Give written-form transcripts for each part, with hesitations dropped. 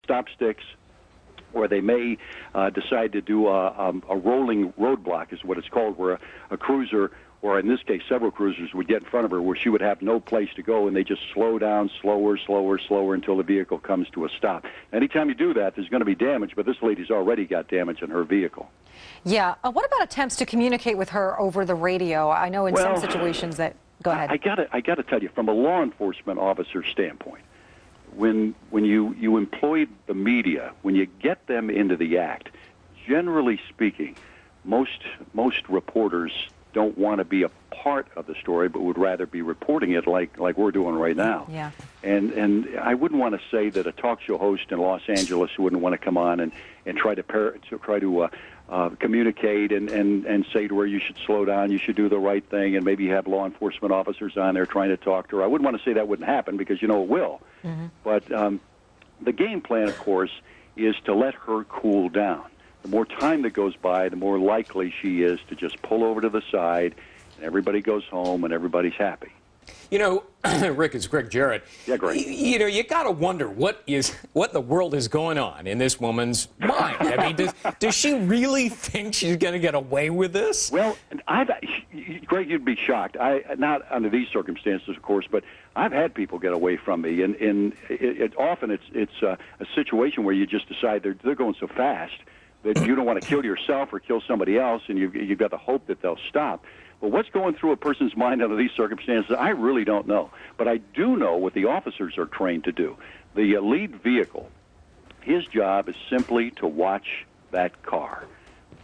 stop sticks, or they may decide to do a rolling roadblock, is what it's called, where a cruiser, or in this case several cruisers, would get in front of her where she would have no place to go, and they just slow down slower until the vehicle comes to a stop. Anytime you do that, there's going to be damage, but this lady's already got damage in her vehicle. Yeah. What about attempts to communicate with her over the radio? I know in some situations that... Go ahead. I got to tell you, from a law enforcement officer standpoint, when you employ the media, when you get them into the act, generally speaking, most reporters don't want to be a part of the story, but would rather be reporting it like we're doing right now. Yeah. And I wouldn't want to say that a talk show host in Los Angeles wouldn't want to come on and try to communicate and say to her, you should slow down, you should do the right thing, and maybe have law enforcement officers on there trying to talk to her. I wouldn't want to say that wouldn't happen, because it will. Mm-hmm. But the game plan, of course, is to let her cool down. The more time that goes by, the more likely she is to just pull over to the side, and everybody goes home and everybody's happy. Rick, it's Greg Jarrett. Yeah, Greg. You got to wonder what the world is going on in this woman's mind. I mean, does she really think she's going to get away with this? Well, Greg, you'd be shocked. Not under these circumstances, of course, but I've had people get away from me, and often it's a situation where you just decide they're going so fast that you don't want to kill yourself or kill somebody else, and you've got the hope that they'll stop. But what's going through a person's mind under these circumstances, I really don't know. But I do know what the officers are trained to do. The lead vehicle, his job is simply to watch that car.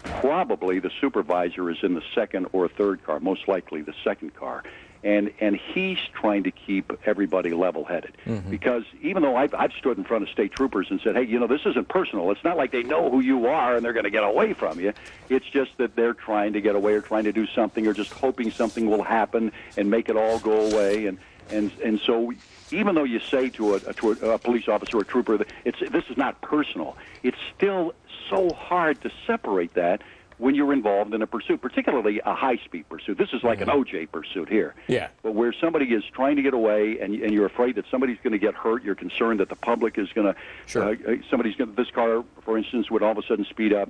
Probably the supervisor is in the second or third car, most likely the second car. And he's trying to keep everybody level-headed. Mm-hmm. Because even though I've stood in front of state troopers and said, hey, this isn't personal. It's not like they know who you are and they're going to get away from you. It's just that they're trying to get away or trying to do something or just hoping something will happen and make it all go away. And so even though you say to a police officer or a trooper that this is not personal, it's still so hard to separate that when you're involved in a pursuit, particularly a high-speed pursuit. This is like an OJ pursuit here. Yeah. But where somebody is trying to get away and you're afraid that somebody's going to get hurt, you're concerned that the public is going to, this car, for instance, would all of a sudden speed up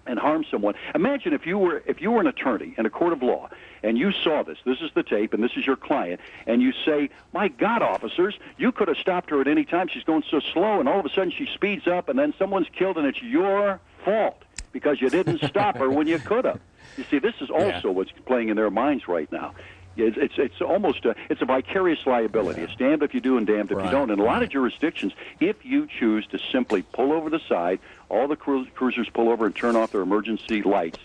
and harm someone. Imagine if you were an attorney in a court of law and you saw this is the tape and this is your client, and you say, my God, officers, you could have stopped her at any time. She's going so slow, and all of a sudden she speeds up and then someone's killed and it's your fault because you didn't stop her when you could have. You see, this is also what's playing in their minds right now. It's almost a vicarious liability. It's damned if you do and damned if you don't. In a lot of jurisdictions, if you choose to simply pull over the side, all the cruisers pull over and turn off their emergency lights,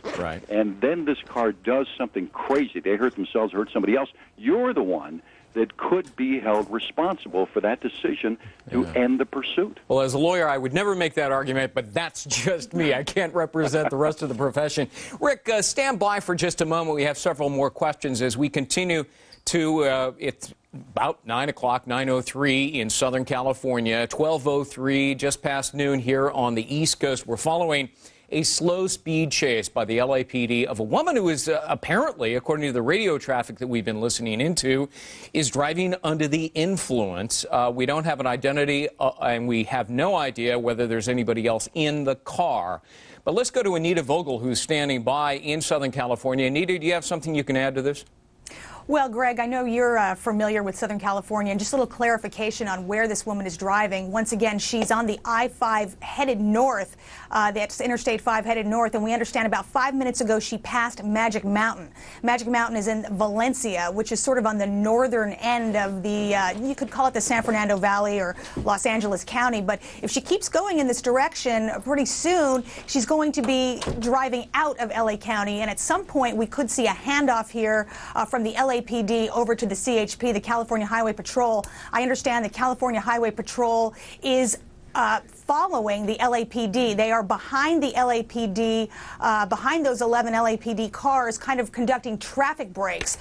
and then this car does something crazy. They hurt themselves, hurt somebody else. You're the one that could be held responsible for that decision to end the pursuit. Well, as a lawyer, I would never make that argument, but that's just me. I can't represent the rest of the profession. Rick, stand by for just a moment. We have several more questions as we continue to, it's about 9 o'clock, 9:03 in Southern California, 12:03, just past noon here on the East Coast. We're following a slow-speed chase by the LAPD of a woman who is apparently, according to the radio traffic that we've been listening into, is driving under the influence. We don't have an identity, and we have no idea whether there's anybody else in the car. But let's go to Anita Vogel, who's standing by in Southern California. Anita, do you have something you can add to this? Well, Greg, I know you're familiar with Southern California, and just a little clarification on where this woman is driving. Once again, she's on the I-5 headed north. That's Interstate 5 headed north, and we understand about 5 minutes ago she passed Magic Mountain. Magic Mountain is in Valencia, which is sort of on the northern end of the, you could call it the San Fernando Valley or Los Angeles County, but if she keeps going in this direction, pretty soon she's going to be driving out of LA County, and at some point we could see a handoff here from the LAPD over to the CHP, the California Highway Patrol. I understand the California Highway Patrol is following the LAPD. They are behind the LAPD, behind those 11 LAPD cars, kind of conducting traffic breaks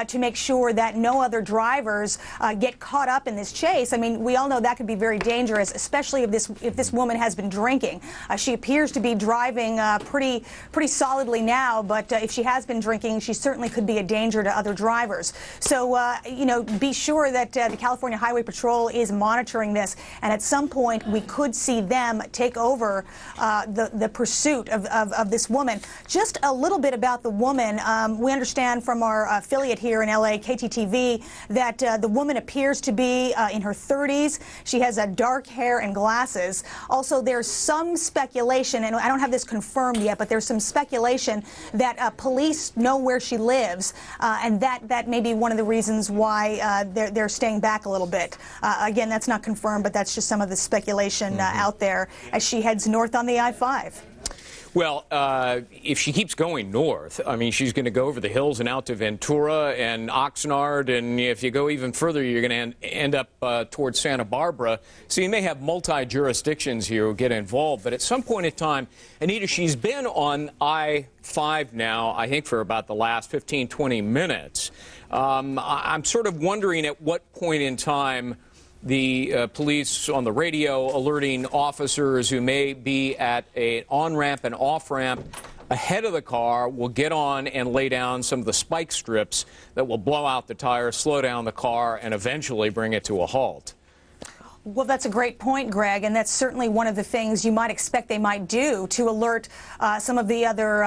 to make sure that no other drivers get caught up in this chase. I mean, we all know that could be very dangerous, especially if this woman has been drinking. She appears to be driving pretty solidly now, but if she has been drinking, she certainly could be a danger to other drivers. So, you know, be sure that the California Highway Patrol is monitoring this, and at some point we could see them take over the pursuit of this woman. Just a little bit about the woman. We understand from our affiliate here in LA, KTTV, that the woman appears to be in her 30s. She has dark hair and glasses. Also, there's some speculation, and I don't have this confirmed yet, but there's some speculation that police know where she lives, and that may be one of the reasons why they're staying back a little bit. Again, that's not confirmed, but that's just some of the speculation out there as she heads north on the I-5. Well, if she keeps going north, I mean, she's going to go over the hills and out to Ventura and Oxnard, and if you go even further, you're going to end up towards Santa Barbara. So you may have multi-jurisdictions here who get involved, but at some point in time, Anita, she's been on I-5 now, I think, for about the last 15, 20 minutes. I'm sort of wondering at what point in time the police on the radio alerting officers who may be at an on-ramp and off-ramp ahead of the car will get on and lay down some of the spike strips that will blow out the tires, slow down the car, and eventually bring it to a halt. Well, that's a great point, Greg, and that's certainly one of the things you might expect they might do to alert some of the other,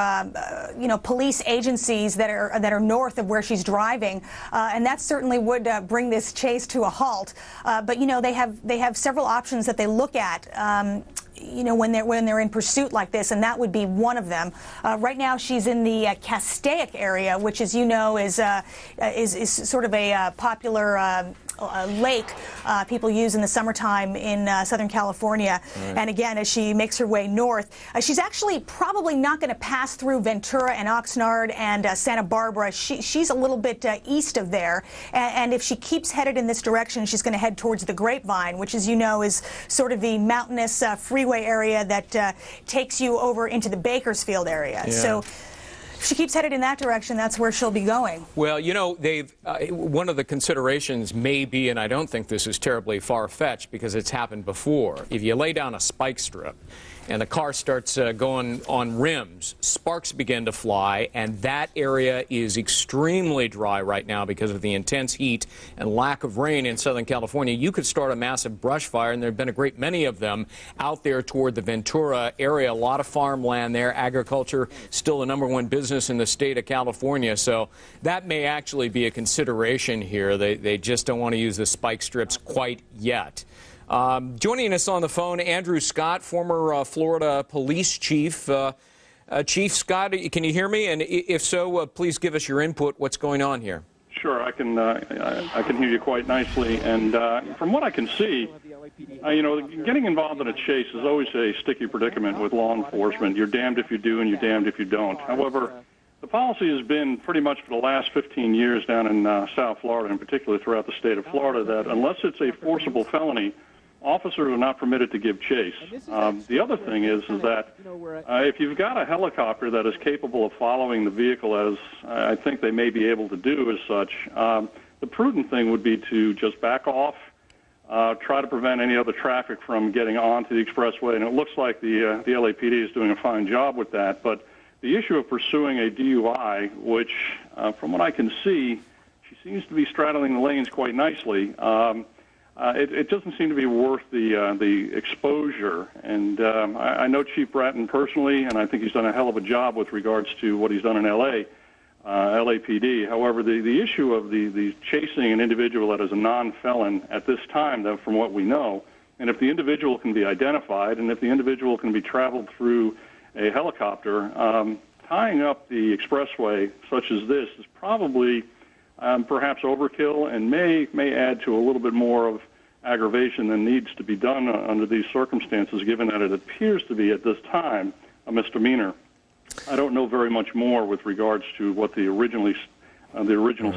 police agencies that are north of where she's driving, and that certainly would bring this chase to a halt. But they have several options that they look at. When they're in pursuit like this, and that would be one of them. Right now, she's in the Castaic area, which, as you know, is sort of a popular lake people use in the summertime in Southern California. Right. And again, as she makes her way north, she's actually probably not going to pass through Ventura and Oxnard and Santa Barbara. She's a little bit east of there. And if she keeps headed in this direction, she's going to head towards the Grapevine, which, as you know, is sort of the mountainous freeway area that takes you over into the Bakersfield area. Yeah. So if she keeps headed in that direction, that's where she'll be going. Well, they've one of the considerations may be, and I don't think this is terribly far-fetched because it's happened before, if you lay down a spike strip and the car starts going on rims, sparks begin to fly, and that area is extremely dry right now because of the intense heat and lack of rain in Southern California. You could start a massive brush fire, and there have been a great many of them out there toward the Ventura area. A lot of farmland there. Agriculture still the #1 business in the state of California, so that may actually be a consideration here. They just don't want to use the spike strips quite yet. Joining us on the phone, Andrew Scott, former Florida police chief. Chief Scott, can you hear me? And if so, please give us your input. What's going on here? Sure, I can hear you quite nicely. And from what I can see, getting involved in a chase is always a sticky predicament with law enforcement. You're damned if you do and you're damned if you don't. However, the policy has been pretty much for the last 15 years down in South Florida, and particularly throughout the state of Florida, that unless it's a forcible felony, officers are not permitted to give chase. The other thing is that if you've got a helicopter that is capable of following the vehicle, as I think they may be able to do as such, the prudent thing would be to just back off, try to prevent any other traffic from getting onto the expressway, and it looks like the LAPD is doing a fine job with that. But the issue of pursuing a DUI, which, from what I can see, she seems to be straddling the lanes quite nicely. It doesn't seem to be worth the exposure. And I know Chief Bratton personally, and I think he's done a hell of a job with regards to what he's done in L.A., LAPD. However, the issue of the chasing an individual that is a non-felon at this time, though, from what we know, and if the individual can be identified and if the individual can be traveled through a helicopter, tying up the expressway such as this is probably perhaps overkill and may add to a little bit more of aggravation than needs to be done under these circumstances, given that it appears to be at this time a misdemeanor. I don't know very much more with regards to what the original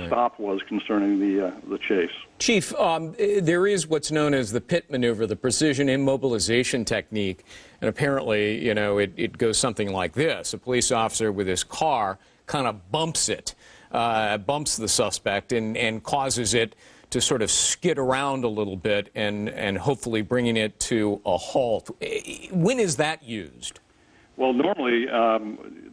stop was concerning the chase. Chief, there is what's known as the pit maneuver, the precision immobilization technique, and apparently, it goes something like this. A police officer with his car kind of bumps the suspect and causes it to sort of skid around a little bit and hopefully bringing it to a halt. When is that used? Well, normally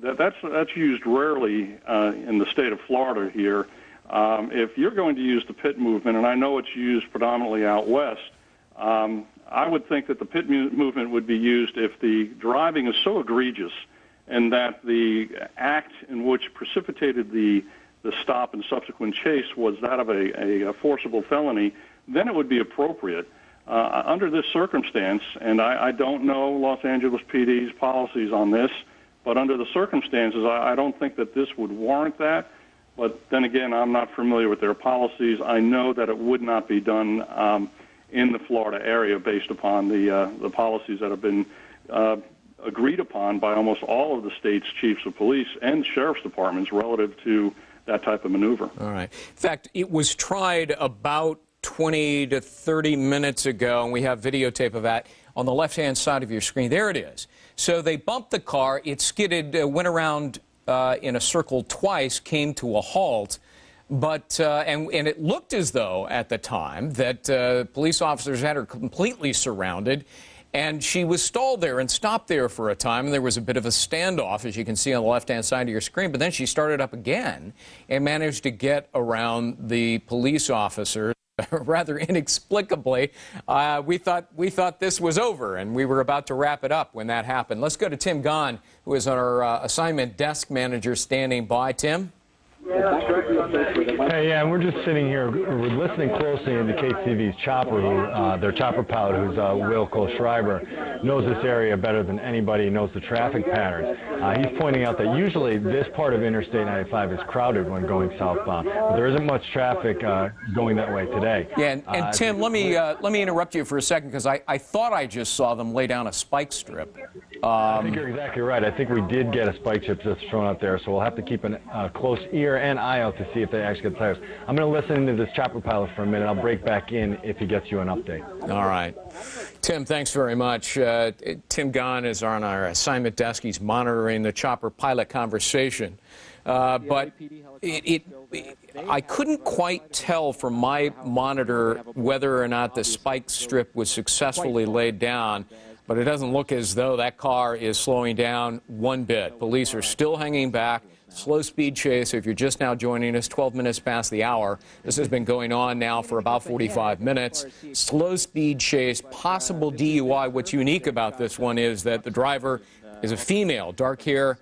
that's used rarely in the state of Florida here. If you're going to use the pit movement, and I know it's used predominantly out west, I would think that the pit movement would be used if the driving is so egregious and that the act in which precipitated the stop and subsequent chase was that of a forcible felony, then it would be appropriate. Under this circumstance, and I don't know Los Angeles PD's policies on this, but under the circumstances, I don't think that this would warrant that. But then again, I'm not familiar with their policies. I know that it would not be done in the Florida area based upon the policies that have been agreed upon by almost all of the state's chiefs of police and sheriff's departments relative to that type of maneuver. All right. In fact, it was tried about 20 to 30 minutes ago, and we have videotape of that on the left-hand side of your screen. There it is. So they bumped the car. It skidded, went around in a circle twice, came to a halt. But and it looked as though at the time that police officers had her completely surrounded, and she was stalled there and stopped there for a time, and there was a bit of a standoff, as you can see on the left-hand side of your screen. But then she started up again and managed to get around the police officers. Rather inexplicably, we thought this was over, and we were about to wrap it up when that happened. Let's go to Tim Gahn, who is our assignment desk manager, standing by. Tim? Hey, yeah, we're just sitting here. We're listening closely into KCV's chopper, their chopper pilot, who's Will Kohlschreiber, knows this area better than anybody, knows the traffic patterns. He's pointing out that usually this part of Interstate 95 is crowded when going southbound, but there isn't much traffic going that way today. Yeah, and Tim, let me interrupt you for a second, because I thought I just saw them lay down a spike strip. I think you're exactly right. I think we did get a spike strip that's thrown out there, so we'll have to keep a close ear and eye out to see if they actually get tires. I'm going to listen to this chopper pilot for a minute. I'll break back in if he gets you an update. All right. Tim, thanks very much. Tim Gahn is on our assignment desk. He's monitoring the chopper pilot conversation. But I couldn't quite tell from my monitor whether or not the spike strip was successfully laid down, but it doesn't look as though that car is slowing down one bit. Police are still hanging back. Slow speed chase. If you're just now joining us, 12 minutes past the hour. This has been going on now for about 45 minutes. Slow speed chase, possible DUI. What's unique about this one is that the driver is a female, dark hair,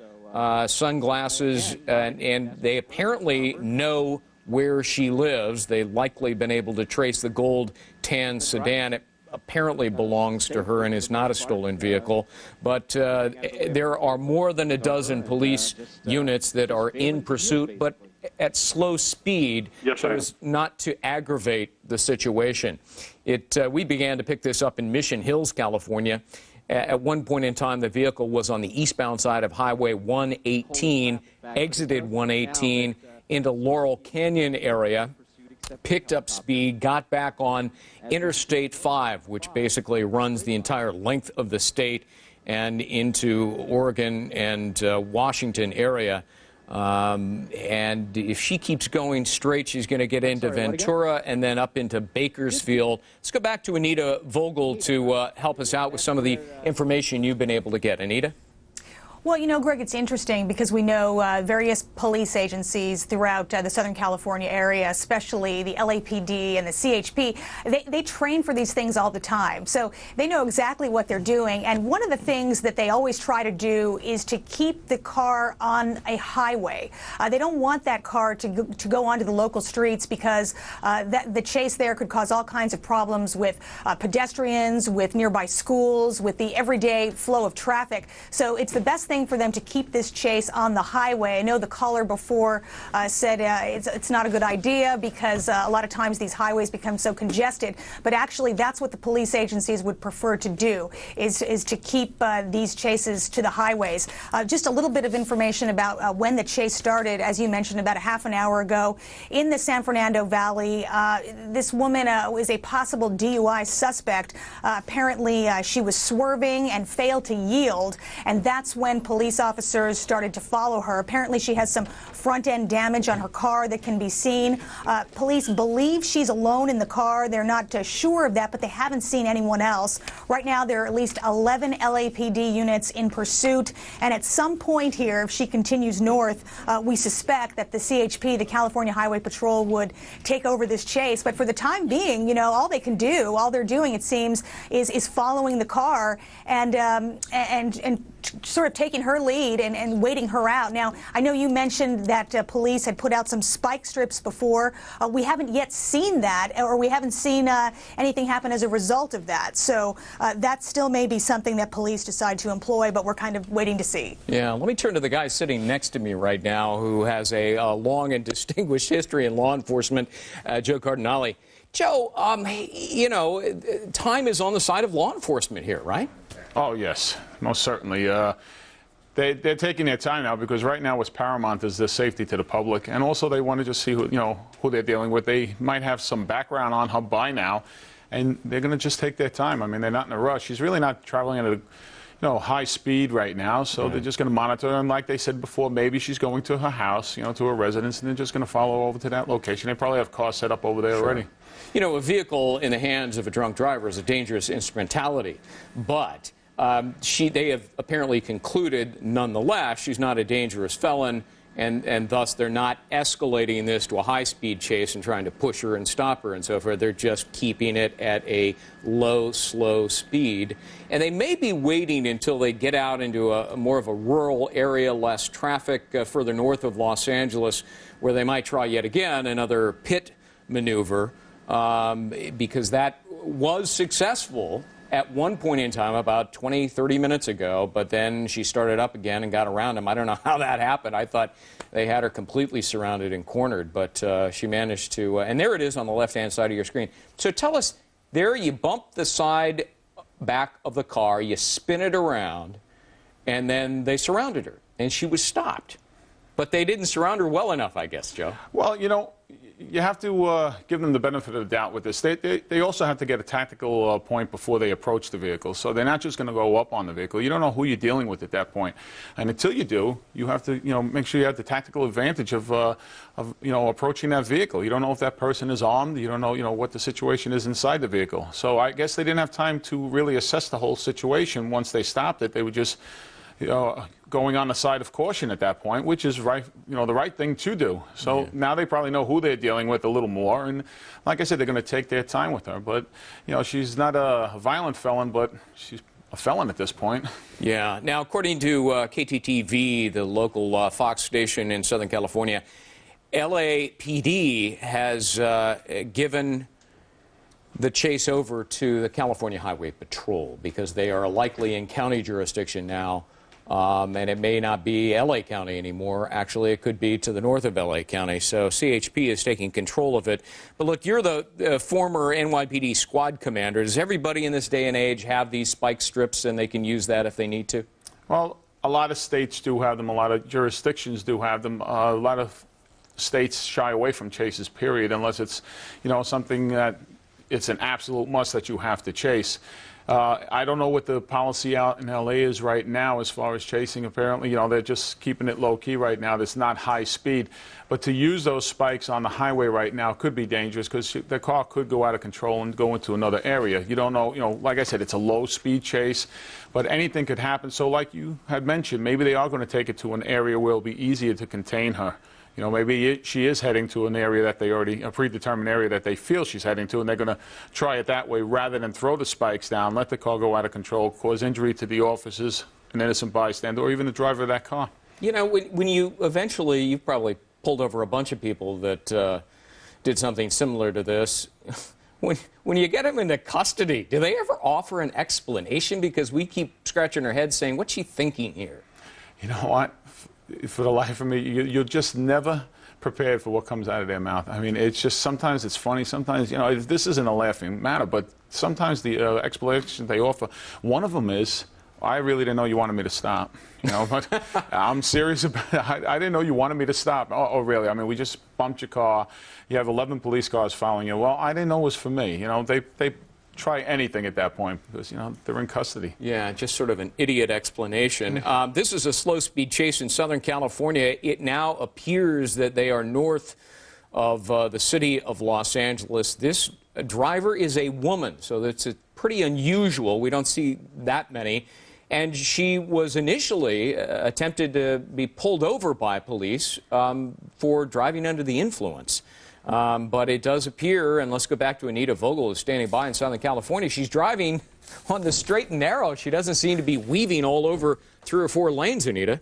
sunglasses, and they apparently know where she lives. They've likely been able to trace the gold tan sedan. It apparently belongs to her and is not a stolen vehicle. But there are more than a dozen police units that are in pursuit, but at slow speed, so as not to aggravate the situation. We began to pick this up in Mission Hills, California. At one point in time, the vehicle was on the eastbound side of Highway 118, exited 118 into Laurel Canyon area, picked up speed, got back on Interstate 5, which basically runs the entire length of the state and into Oregon and Washington area. And if she keeps going straight, she's going to get into Ventura and then up into Bakersfield. Let's go back to Anita Vogel to help us out with some of the information you've been able to get. Anita? Well, you know, Greg, it's interesting because we know various police agencies throughout the Southern California area, especially the LAPD and the CHP, they train for these things all the time. So they know exactly what they're doing. And one of the things that they always try to do is to keep the car on a highway. They don't want that car to go onto the local streets because the chase there could cause all kinds of problems with pedestrians, with nearby schools, with the everyday flow of traffic. So it's the best thing for them to keep this chase on the highway. I know the caller before said it's not a good idea because a lot of times these highways become so congested, but actually that's what the police agencies would prefer to do, is to keep these chases to the highways. Just a little bit of information about when the chase started, as you mentioned, about a half an hour ago in the San Fernando Valley. This woman is a possible DUI suspect. Apparently she was swerving and failed to yield, and that's when police officers started to follow her. Apparently, she has some front-end damage on her car that can be seen. Police believe she's alone in the car. They're not sure of that, but they haven't seen anyone else. Right now, there are at least 11 LAPD units in pursuit, and at some point here, if she continues north, we suspect that the CHP, the California Highway Patrol, would take over this chase. But for the time being, you know, all they can do, all they're doing, it seems, is following the car and sort of taking her lead and waiting her out. Now, I know you mentioned that police had put out some spike strips before. We haven't yet seen that, or we haven't seen anything happen as a result of that. So that still may be something that police decide to employ, but we're kind of waiting to see. Yeah, let me turn to the guy sitting next to me right now who has a long and distinguished history in law enforcement, Joe Cardinale. Joe, you know, time is on the side of law enforcement here, right? Oh, yes, most certainly. They're taking their time now because right now what's paramount is the safety to the public, and also they want to just see who they're dealing with. They might have some background on her by now, and they're going to just take their time. I mean, they're not in a rush. She's really not traveling at a high speed right now, so they're just going to monitor her. And like they said before, maybe she's going to her house, to her residence, and they're just going to follow over to that location. They probably have cars set up over there already. You know, a vehicle in the hands of a drunk driver is a dangerous instrumentality, but they have apparently concluded, nonetheless, she's not a dangerous felon, and thus they're not escalating this to a high-speed chase and trying to push her and stop her and so forth. They're just keeping it at a low, slow speed. And they may be waiting until they get out into more of a rural area, less traffic, further north of Los Angeles, where they might try yet again another pit maneuver, because that was successful at one point in time about 20, 30 minutes ago, but then she started up again and got around him. I don't know how that happened. I thought they had her completely surrounded and cornered, but she managed to, and there it is on the left-hand side of your screen. So tell us, there you bump the side back of the car, you spin it around, and then they surrounded her, and she was stopped. But they didn't surround her well enough, I guess, Joe. Well, you have to give them the benefit of the doubt with this. They also have to get a tactical point before they approach the vehicle. So they're not just going to go up on the vehicle. You don't know who you're dealing with at that point. And until you do, you have to, make sure you have the tactical advantage of approaching that vehicle. You don't know if that person is armed. You don't know, what the situation is inside the vehicle. So I guess they didn't have time to really assess the whole situation. Once they stopped it, they were just, going on the side of caution at that point, which is right, the right thing to do. So now they probably know who they're dealing with a little more, and like I said, they're going to take their time with her. But she's not a violent felon, but she's a felon at this point. Yeah. Now, according to KTTV, the local Fox station in Southern California, LAPD has given the chase over to the California Highway Patrol because they are likely in county jurisdiction now. And it may not be L.A. County anymore. Actually, it could be to the north of L.A. County. So CHP is taking control of it. But look, you're the former NYPD squad commander. Does everybody in this day and age have these spike strips and they can use that if they need to? Well, a lot of states do have them. A lot of jurisdictions do have them. A lot of states shy away from chases, period, unless it's, something that it's an absolute must that you have to chase. I don't know what the policy out in L.A. is right now as far as chasing. Apparently, they're just keeping it low-key right now. It's not high speed. But to use those spikes on the highway right now could be dangerous because the car could go out of control and go into another area. You don't know, like I said, it's a low-speed chase, but anything could happen. So like you had mentioned, maybe they are going to take it to an area where it'll be easier to contain her. Maybe she is heading to an area that a predetermined area that they feel she's heading to, and they're going to try it that way rather than throw the spikes down, let the car go out of control, cause injury to the officers, an innocent bystander, or even the driver of that car. When you've probably pulled over a bunch of people that did something similar to this. When you get them into custody, do they ever offer an explanation? Because we keep scratching our heads saying, what's she thinking here? You know what? For the life of me, you're just never prepared for what comes out of their mouth. I mean, it's just sometimes it's funny, sometimes, this isn't a laughing matter, but sometimes the explanations they offer, one of them is, I really didn't know you wanted me to stop. But I'm serious about it. I didn't know you wanted me to stop. Oh, really? I mean, we just bumped your car. You have 11 police cars following you. Well, I didn't know it was for me. try anything at that point because, you know, they're in custody. Yeah, just sort of an idiot explanation. This is a slow-speed chase in Southern California. It now appears that they are north of the city of Los Angeles. This driver is a woman, so that's pretty unusual. We don't see that many. And she was initially attempted to be pulled over by police for driving under the influence. But it does appear, and let's go back to Anita Vogel, who's standing by in Southern California. She's driving on the straight and narrow. She doesn't seem to be weaving all over 3 or 4 lanes, Anita.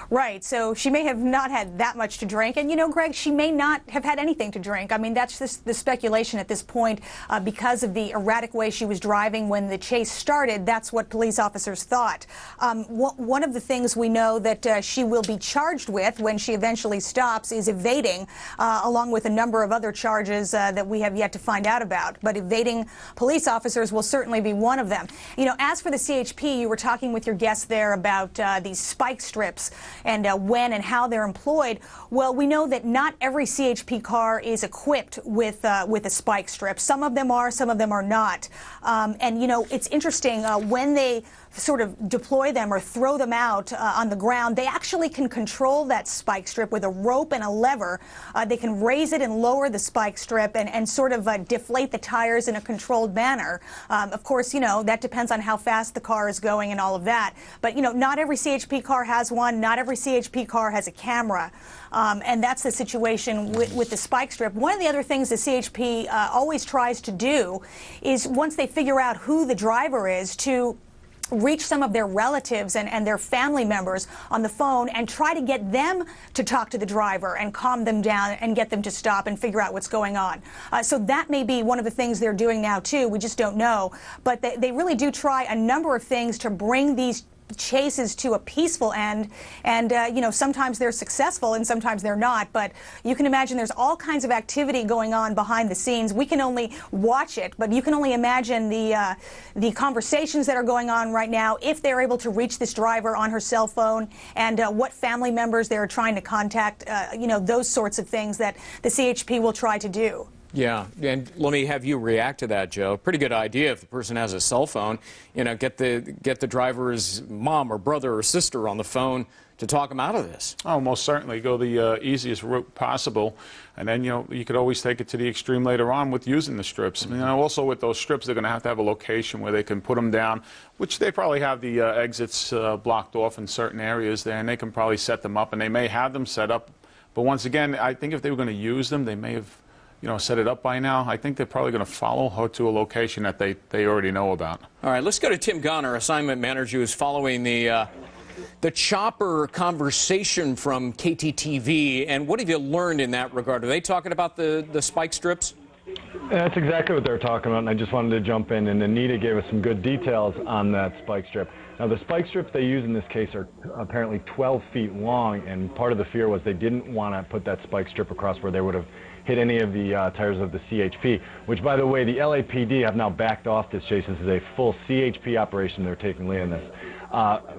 Right, so she may have not had that much to drink, and you know, Greg, she may not have had anything to drink. I mean, that's the speculation at this point because of the erratic way she was driving when the chase started. That's what police officers thought. One of the things we know that she will be charged with when she eventually stops is evading, along with a number of other charges that we have yet to find out about. But evading police officers will certainly be one of them. You know, as for the CHP, you were talking with your guest there about these spike strips and when and how they're employed. Well, we know that not every CHP car is equipped with a spike strip. Some of them are, some of them are not. And, you know, it's interesting when they sort of deploy them or throw them out on the ground, they actually can control that spike strip with a rope and a lever. They can raise it and lower the spike strip and sort of deflate the tires in a controlled manner. Of course, you know, that depends on how fast the car is going and all of that. But, you know, not every CHP car has one. Not every CHP car has a camera. And that's the situation with the spike strip. One of the other things the CHP always tries to do is, once they figure out who the driver is, to reach some of their relatives and their family members on the phone and try to get them to talk to the driver and calm them down and get them to stop and figure out what's going on. So that may be one of the things they're doing now, too. We just don't know. But they really do try a number of things to bring these chases to a peaceful end, and you know, sometimes they're successful and sometimes they're not, but you can imagine there's all kinds of activity going on behind the scenes. We can only watch it, but you can only imagine the conversations that are going on right now, if they're able to reach this driver on her cell phone, and what family members they're trying to contact, you know, those sorts of things that the CHP will try to do. Yeah, and let me have you react to that, Joe. Pretty good idea if the person has a cell phone. You know, get the driver's mom or brother or sister on the phone to talk them out of this. Oh, most certainly. Go the easiest route possible. And then, you know, you could always take it to the extreme later on with using the strips. You know, also with those strips, they're going to have a location where they can put them down, which they probably have the exits blocked off in certain areas there, and they can probably set them up, and they may have them set up. But once again, I think if they were going to use them, they may have, you know, set it up by now. I think they're probably going to follow her to a location that they already know about. All right, let's go to Tim Gunn, our assignment manager, who's following the chopper conversation from KTTV. And what have you learned in that regard? Are they talking about the spike strips? That's exactly what they're talking about, and I just wanted to jump in, and Anita gave us some good details on that spike strip. Now, the spike strips they use in this case are apparently 12 feet long, and part of the fear was they didn't want to put that spike strip across where they would have hit any of the tires of the CHP, which, by the way, the LAPD have now backed off this chase. This is a full CHP operation. They're taking lead in this.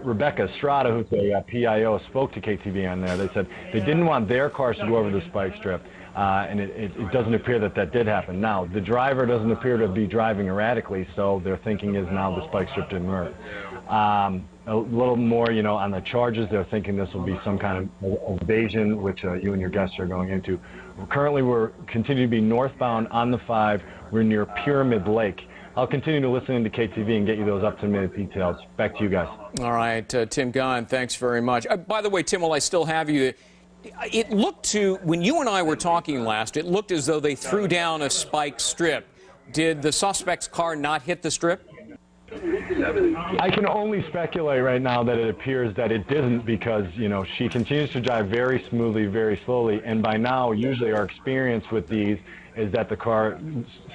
Rebecca Estrada, who's a PIO, spoke to KTV on there. They said they didn't want their cars to go over the spike strip, and it doesn't appear that that did happen. Now, the driver doesn't appear to be driving erratically, so their thinking is now the spike strip didn't work. A little more, you know, on the charges, they're thinking this will be some kind of evasion, which you and your guests are going into. Currently, we're continuing to be northbound on the 5. We're near Pyramid Lake. I'll continue to listen into KTV and get you those up-to-minute details. Back to you guys. All right, Tim Gunn, thanks very much. By the way, Tim, while I still have you, it looked to, when you and I were talking last, it looked as though they threw down a spike strip. Did the suspect's car not hit the strip? I can only speculate right now that it appears that it didn't, because, you know, she continues to drive very smoothly, very slowly, and by now, usually our experience with these is that the car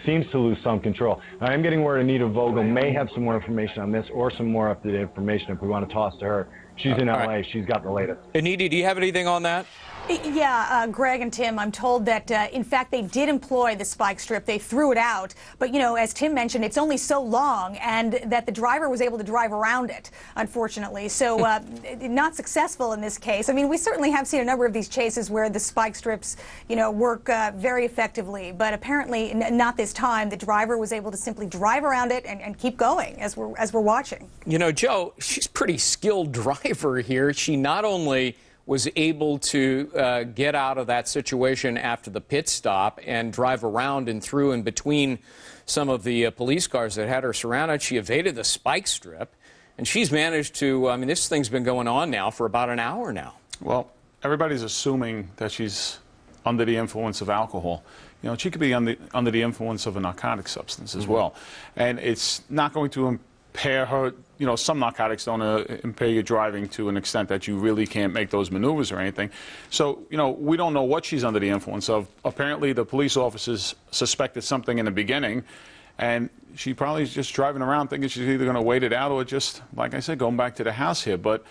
seems to lose some control. Now, I'm getting word Anita Vogel may have some more information on this, or some more up-to-date information if we want to toss to her. She's in LA. Right. She's got the latest. Anita, do you have anything on that? Yeah, Greg and Tim, I'm told that, in fact, they did employ the spike strip. They threw it out. But, you know, as Tim mentioned, it's only so long, and that the driver was able to drive around it, unfortunately. So not successful in this case. I mean, we certainly have seen a number of these chases where the spike strips, you know, work very effectively. But apparently not this time. The driver was able to simply drive around it and keep going as we're watching. You know, Joe, she's a pretty skilled driver here. She not only was able to get out of that situation after the pit stop and drive around and through and between some of the police cars that had her surrounded. She evaded the spike strip, and she's managed to, I mean, this thing's been going on now for about an hour now. Well, everybody's assuming that she's under the influence of alcohol. You know, she could be under the influence of a narcotic substance as well. And it's not going to impair her. You know, some narcotics don't impair your driving to an extent that you really can't make those maneuvers or anything. So, you know, we don't know what she's under the influence of. Apparently, the police officers suspected something in the beginning, and she probably is just driving around thinking she's either going to wait it out or just, like I said, going back to the house here. But,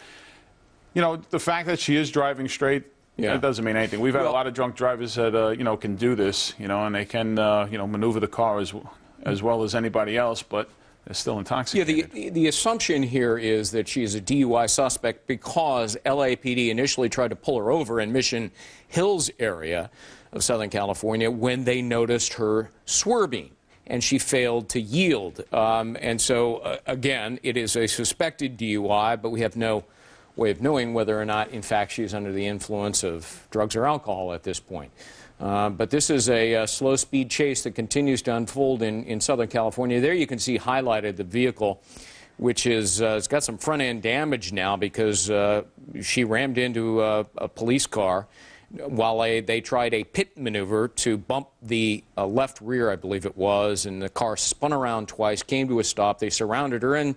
you know, the fact that she is driving straight, that doesn't mean anything. We've had a lot of drunk drivers that, you know, can do this, you know, and they can, you know, maneuver the car as well as anybody else, but they're still intoxicated. Yeah, the assumption here is that she is a DUI suspect because LAPD initially tried to pull her over in Mission Hills area of Southern California when they noticed her swerving, and she failed to yield. And so, again, it is a suspected DUI, but we have no way of knowing whether or not, in fact, she's under the influence of drugs or alcohol at this point. But this is a slow-speed chase that continues to unfold in Southern California. There you can see highlighted the vehicle, which is it's got some front-end damage now because she rammed into a police car while they tried a pit maneuver to bump the left rear, I believe it was, and the car spun around twice, came to a stop. They surrounded her, and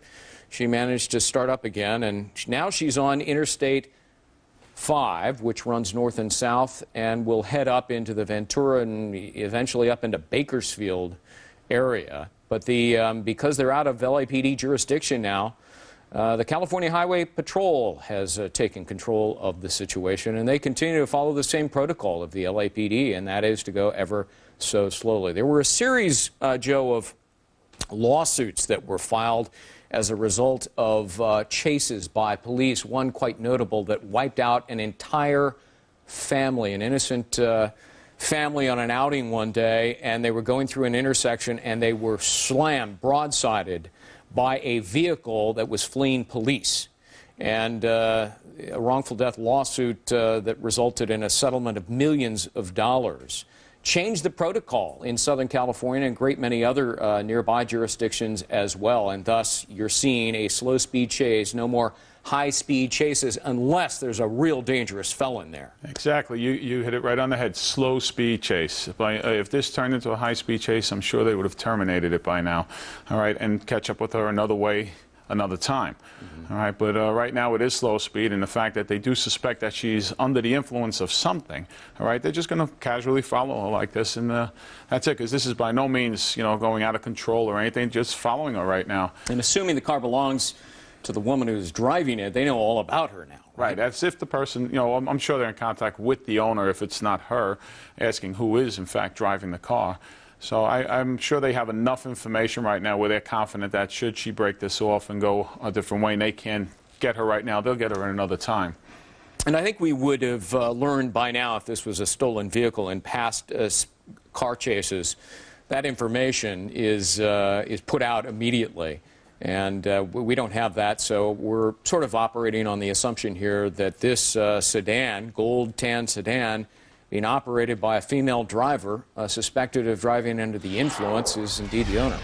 she managed to start up again. And now she's on Interstate 5, which runs north and south and will head up into the Ventura and eventually up into Bakersfield area. But because they're out of LAPD jurisdiction now, the California Highway Patrol has taken control of the situation, and they continue to follow the same protocol of the LAPD, and that is to go ever so slowly. There were a series, Joe, of lawsuits that were filed as a result of chases by police, one quite notable that wiped out an entire family, an innocent family on an outing one day, and they were going through an intersection and they were slammed, broadsided by a vehicle that was fleeing police. And a wrongful death lawsuit that resulted in a settlement of millions of dollars. Changed the protocol in Southern California and a great many other nearby jurisdictions as well. And thus, you're seeing a slow-speed chase, no more high-speed chases unless there's a real dangerous felon there. Exactly. You hit it right on the head. Slow-speed chase. If this turned into a high-speed chase, I'm sure they would have terminated it by now. All right, and catch up with her another way, another time. All right, but right now it is slow speed, and the fact that they do suspect that she's under the influence of something, all right, they're just going to casually follow her like this, and that's it, because this is by no means, you know, going out of control or anything, just following her right now. And assuming the car belongs to the woman who's driving it, they know all about her now. Right, that's if the person, you know, I'm sure they're in contact with the owner if it's not her, asking who is, in fact, driving the car. So I'm sure they have enough information right now where they're confident that should she break this off and go a different way and they can't get her right now, they'll get her in another time. And I think we would have learned by now if this was a stolen vehicle in past car chases, that information is put out immediately. And we don't have that, so we're sort of operating on the assumption here that this sedan, gold tan sedan, being operated by a female driver suspected of driving under the influence is indeed the owner.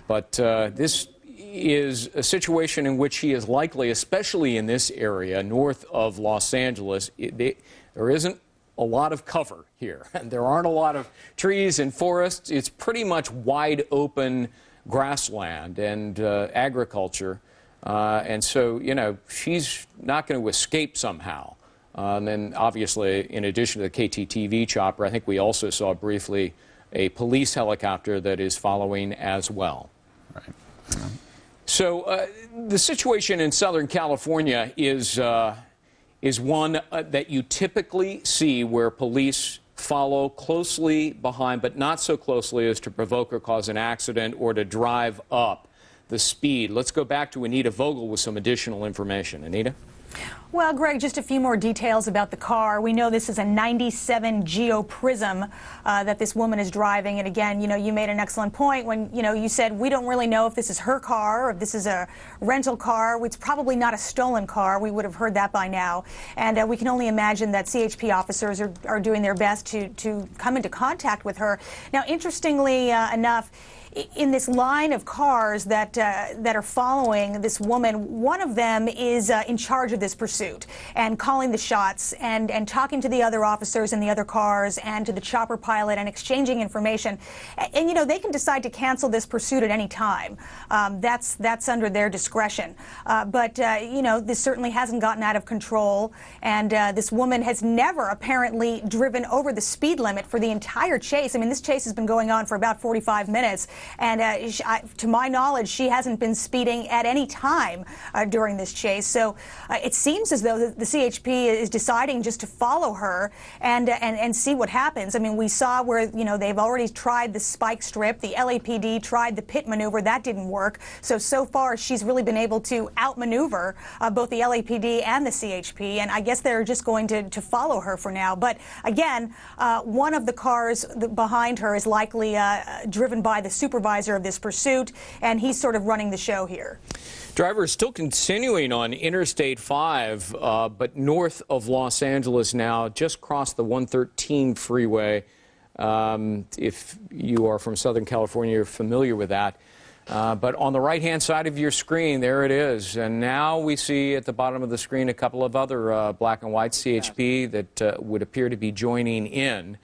But this is a situation in which he is likely, especially in this area north of Los Angeles, there isn't a lot of cover here. And there aren't a lot of trees and forests. It's pretty much wide open grassland and agriculture. And so, you know, she's not going to escape somehow. And then, obviously, in addition to the KTTV chopper, I think we also saw briefly a police helicopter that is following as well. Right. Yeah. So the situation in Southern California is is one that you typically see where police follow closely behind, but not so closely as to provoke or cause an accident or to drive up the speed. Let's go back to Anita Vogel with some additional information. Anita? Well, Greg, just a few more details about the car. We know this is a 97 Geo Prism that this woman is driving. And again, you made an excellent point when, you said we don't really know if this is her car or if this is a rental car. It's probably not a stolen car. We would have heard that by now. And we can only imagine that CHP officers are doing their best to come into contact with her. Now, interestingly enough, in this line of cars that are following this woman, one of them is in charge of this pursuit and calling the shots and talking to the other officers in the other cars and to the chopper pilot and exchanging information. And they can decide to cancel this pursuit at any time. That's under their discretion. But this certainly hasn't gotten out of control. And this woman has never apparently driven over the speed limit for the entire chase. I mean, this chase has been going on for about 45 minutes. And to my knowledge, she hasn't been speeding at any time during this chase. So it seems as though the CHP is deciding just to follow her and see what happens. I mean, we saw where, they've already tried the spike strip. The LAPD tried the pit maneuver. That didn't work. So far, she's really been able to outmaneuver both the LAPD and the CHP. And I guess they're just going to follow her for now. But again, one of the cars behind her is likely driven by the supervisor of this pursuit, and he's sort of running the show here. Driver is still continuing on Interstate 5, but north of Los Angeles now, just crossed the 113 freeway. If you are from Southern California, you're familiar with that. But on the right-hand side of your screen, there it is. And now we see at the bottom of the screen a couple of other black and white CHP that would appear to be joining in.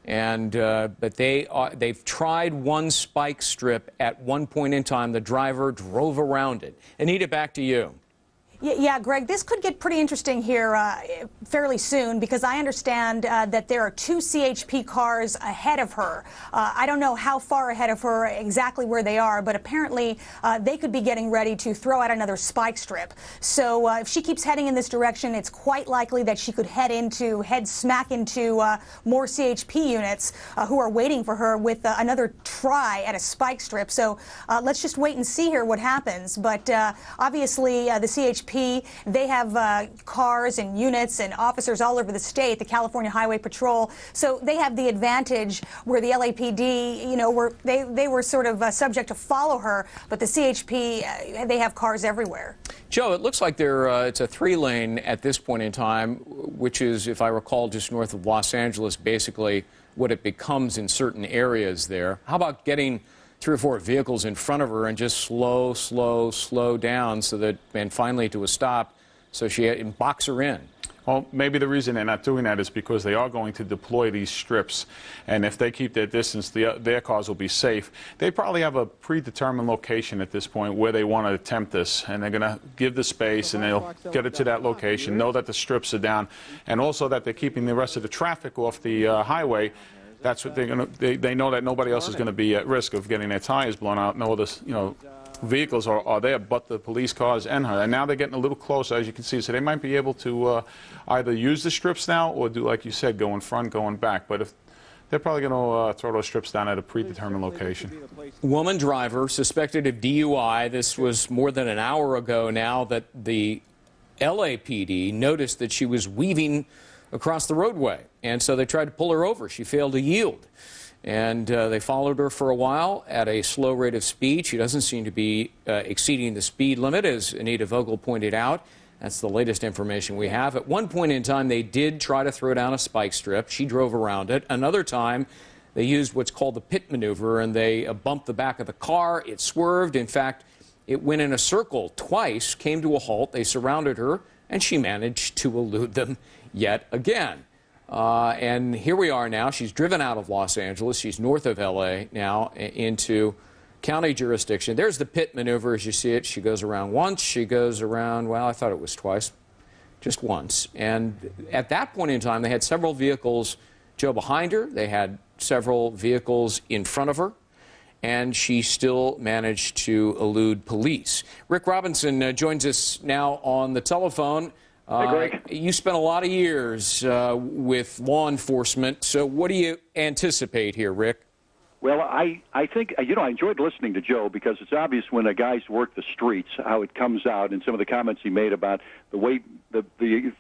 And but they've tried one spike strip at one point in time. The driver drove around it. Anita, back to you. Yeah, Greg, this could get pretty interesting here fairly soon because I understand that there are two CHP cars ahead of her. I don't know how far ahead of her, exactly where they are, but apparently they could be getting ready to throw out another spike strip. So if she keeps heading in this direction, it's quite likely that she could head smack into more CHP units who are waiting for her with another try at a spike strip. So let's just wait and see here what happens. But obviously the CHP, they have cars and units and officers all over the state, the California Highway Patrol. So they have the advantage where the LAPD, they were sort of subject to follow her, but the CHP, they have cars everywhere. Joe, it looks like it's a three-lane at this point in time, which is, if I recall, just north of Los Angeles, basically what it becomes in certain areas there. How about getting 3 or 4 vehicles in front of her and just slow down so that, and finally to a stop, so she box her in? Well, maybe the reason they're not doing that is because they are going to deploy these strips, and if they keep their distance, their cars will be safe. They probably have a predetermined location at this point where they want to attempt this, and they're going to give the space, and they'll get it to that location, know that the strips are down, and also that they're keeping the rest of the traffic off the highway. That's what they're going to. They know that nobody else is going to be at risk of getting their tires blown out. No other, vehicles are there but the police cars and her. And now they're getting a little closer, as you can see. So they might be able to either use the strips now or do, like you said, go in front, going back. But if they're probably going to throw those strips down at a predetermined location. Woman driver suspected of DUI. This was more than an hour ago now that the LAPD noticed that she was weaving across the roadway, and so they tried to pull her over. She failed to yield, and they followed her for a while at a slow rate of speed. She doesn't seem to be exceeding the speed limit, as Anita Vogel pointed out. That's the latest information we have. At one point in time, they did try to throw down a spike strip. She drove around it. Another time, they used what's called the pit maneuver, and they bumped the back of the car. It swerved. In fact, it went in a circle twice, came to a halt. They surrounded her, and she managed to elude them yet again. And here we are now. She's driven out of Los Angeles. She's north of L.A. now into county jurisdiction. There's the pit maneuver as you see it. She goes around once. She goes around, well, I thought it was twice, just once. And at that point in time, they had several vehicles, Joe, behind her. They had several vehicles in front of her. And she still managed to elude police. Rick Robinson joins us now on the telephone. Hey, Greg. You spent a lot of years with law enforcement, so what do you anticipate here, Rick? Well, I think, I enjoyed listening to Joe because it's obvious when a guy's worked the streets how it comes out in some of the comments he made about the way, the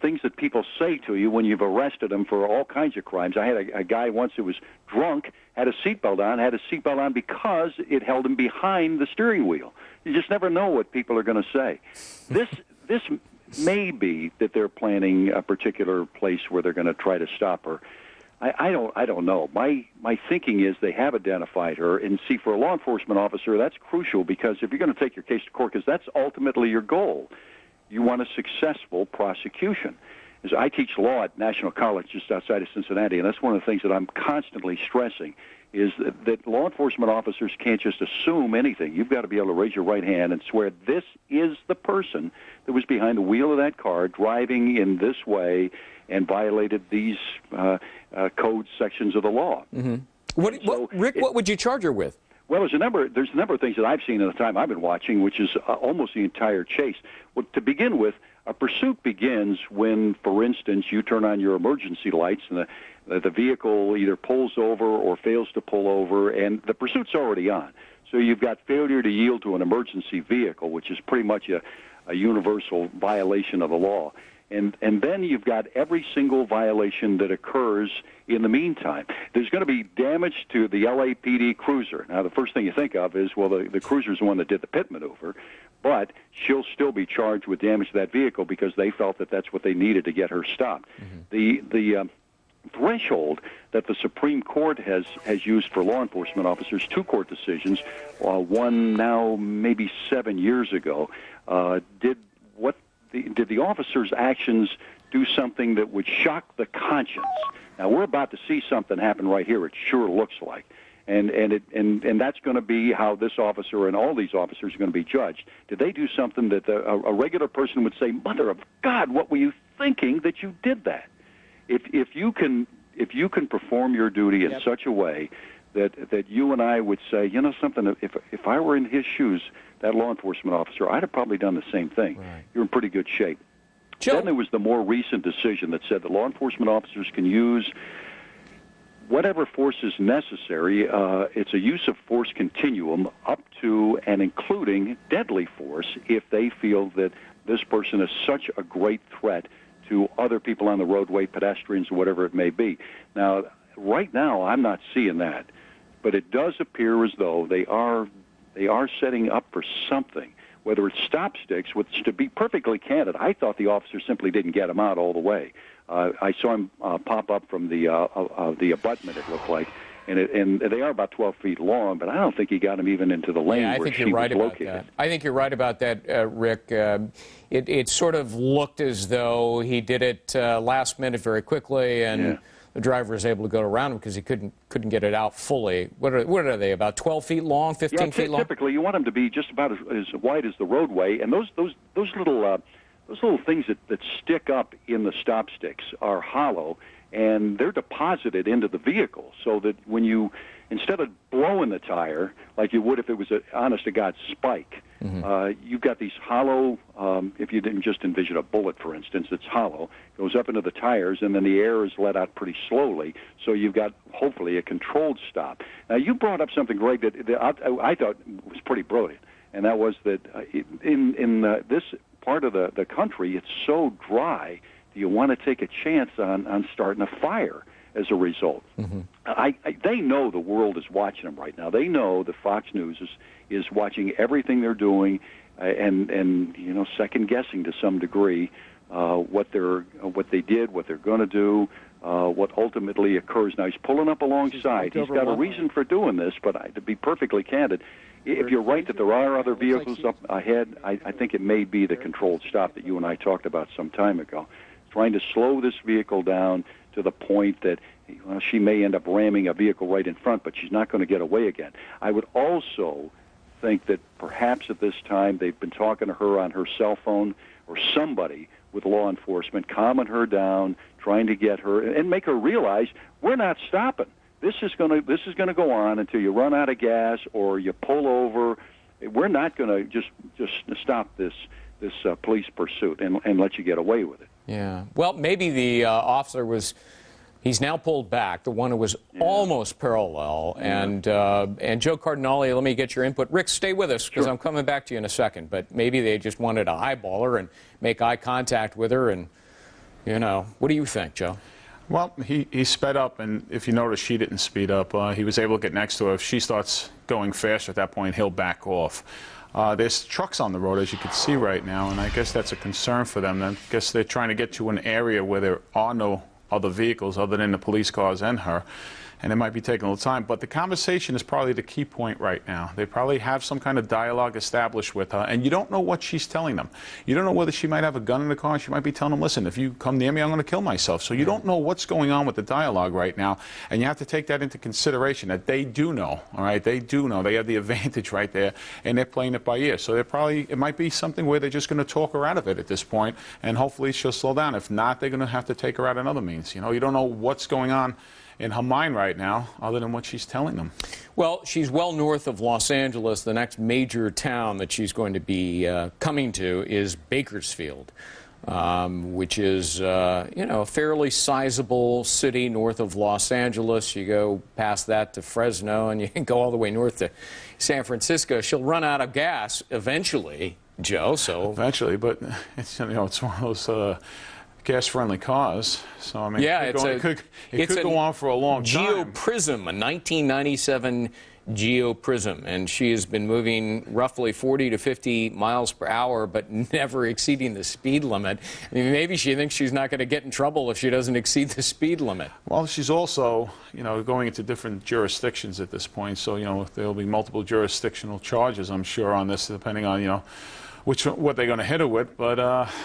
things that people say to you when you've arrested them for all kinds of crimes. I had a guy once who was drunk, had a seatbelt on because it held him behind the steering wheel. You just never know what people are going to say. This may be that they're planning a particular place where they're going to try to stop her. I don't know. My thinking is they have identified her, and see, for a law enforcement officer, that's crucial because if you're going to take your case to court, because that's ultimately your goal, you want a successful prosecution. As I teach law at National College just outside of Cincinnati, and that's one of the things that I'm constantly stressing, is that law enforcement officers can't just assume anything. You've got to be able to raise your right hand and swear this is the person that was behind the wheel of that car driving in this way and violated these code sections of the law. Mm-hmm. Rick, what would you charge her with? Well, there's a number of things that I've seen in the time I've been watching, which is almost the entire chase. Well, to begin with, a pursuit begins when, for instance, you turn on your emergency lights and the vehicle either pulls over or fails to pull over, and the pursuit's already on. So you've got failure to yield to an emergency vehicle, which is pretty much a universal violation of the law. And then you've got every single violation that occurs in the meantime. There's going to be damage to the LAPD cruiser. Now, the first thing you think of is, well, the cruiser's the one that did the pit maneuver, but she'll still be charged with damage to that vehicle because they felt that that's what they needed to get her stopped. Mm-hmm. The threshold that the Supreme Court has used for law enforcement officers, two court decisions, one now maybe 7 years ago, did the officer's actions do something that would shock the conscience? Now, we're about to see something happen right here, it sure looks like. And that's going to be how this officer and all these officers are going to be judged. Did they do something that a regular person would say, Mother of God, what were you thinking that you did that? If you can perform your duty in such a way that you and I would say, you know something, if I were in his shoes, that law enforcement officer, I'd have probably done the same thing. Right. You're in pretty good shape. Joe. Then there was the more recent decision that said that law enforcement officers can use whatever force is necessary. It's a use of force continuum up to and including deadly force if they feel that this person is such a great threat to other people on the roadway, pedestrians, whatever it may be. Now, right now, I'm not seeing that, but it does appear as though they are setting up for something, whether it's stop sticks, which, to be perfectly candid, I thought the officer simply didn't get him out all the way. I saw him pop up from the abutment, it looked like, and they are about 12 feet long, but I don't think he got him even into the lane where she was located. I think you're right about that, Rick. It sort of looked as though he did it last minute very quickly, and the driver was able to go around him because he couldn't get it out fully. What are they, about 12 feet long, 15 feet long? Typically, you want them to be just about as wide as the roadway, and those little things that stick up in the stop sticks are hollow, and they're deposited into the vehicle so that when you, instead of blowing the tire like you would if it was an honest-to-God spike, you've got these hollow, if you didn't just envision a bullet, for instance, it's hollow, goes up into the tires, and then the air is let out pretty slowly, so you've got, hopefully, a controlled stop. Now, you brought up something, Greg, that I thought was pretty brilliant, and that was that in this part of the country, it's so dry, do you want to take a chance on starting a fire as a result? They know the world is watching them right now. They know that Fox News is watching everything they're doing and you know, second guessing to some degree what they did, what they're going to do, what ultimately occurs. Now, he's pulling up alongside. He's got a reason for doing this, but to be perfectly candid, if you're right that there are other vehicles up ahead, I think it may be the controlled stop that you and I talked about some time ago, trying to slow this vehicle down to the point that she may end up ramming a vehicle right in front, but she's not going to get away again. I would also think that perhaps at this time they've been talking to her on her cell phone or somebody with law enforcement, calming her down, trying to get her and make her realize we're not stopping. This is going to go on until you run out of gas or you pull over. We're not going to just stop this police pursuit and let you get away with it. Yeah. Well, maybe the officer was. He's now pulled back, the one who was almost parallel. And Joe Cardinale, let me get your input. Rick, stay with us, because I'm coming back to you in a second. But maybe they just wanted to eyeball her and make eye contact with her. And, you know, what do you think, Joe? Well, he sped up, and if you notice, she didn't speed up. He was able to get next to her. If she starts going faster at that point, he'll back off. There's trucks on the road, as you can see right now, and I guess that's a concern for them. I guess they're trying to get to an area where there are no other vehicles other than the police cars and her, and it might be taking a little time. But the conversation is probably the key point right now. They probably have some kind of dialogue established with her, and you don't know what she's telling them. You don't know whether she might have a gun in the car, and she might be telling them, listen, if you come near me, I'm going to kill myself. So you don't know what's going on with the dialogue right now, and you have to take that into consideration, that they do know, all right? They do know. They have the advantage right there, and they're playing it by ear. So they're probably, it might be something where they're just going to talk her out of it at this point, and hopefully she'll slow down. If not, they're going to have to take her out another means. You know, you don't know what's going on in her mind right now, other than what she's telling them. Well, she's well north of Los Angeles. The next major town that she's going to be coming to is Bakersfield, which is, you know, a fairly sizable city north of Los Angeles. You go past that to Fresno, and you can go all the way north to San Francisco. She'll run out of gas eventually, Joe. So eventually, but it's, you know, it's one of those gas-friendly cars, so I mean, yeah, it could go on for a long time. Geo Prism, a 1997 Geo Prism, and she has been moving roughly 40 to 50 miles per hour, but never exceeding the speed limit. I mean, maybe she thinks she's not going to get in trouble if she doesn't exceed the speed limit. Well, she's also, you know, going into different jurisdictions at this point, so, you know, there'll be multiple jurisdictional charges, I'm sure, on this, depending on, you know, what they're going to hit her with. But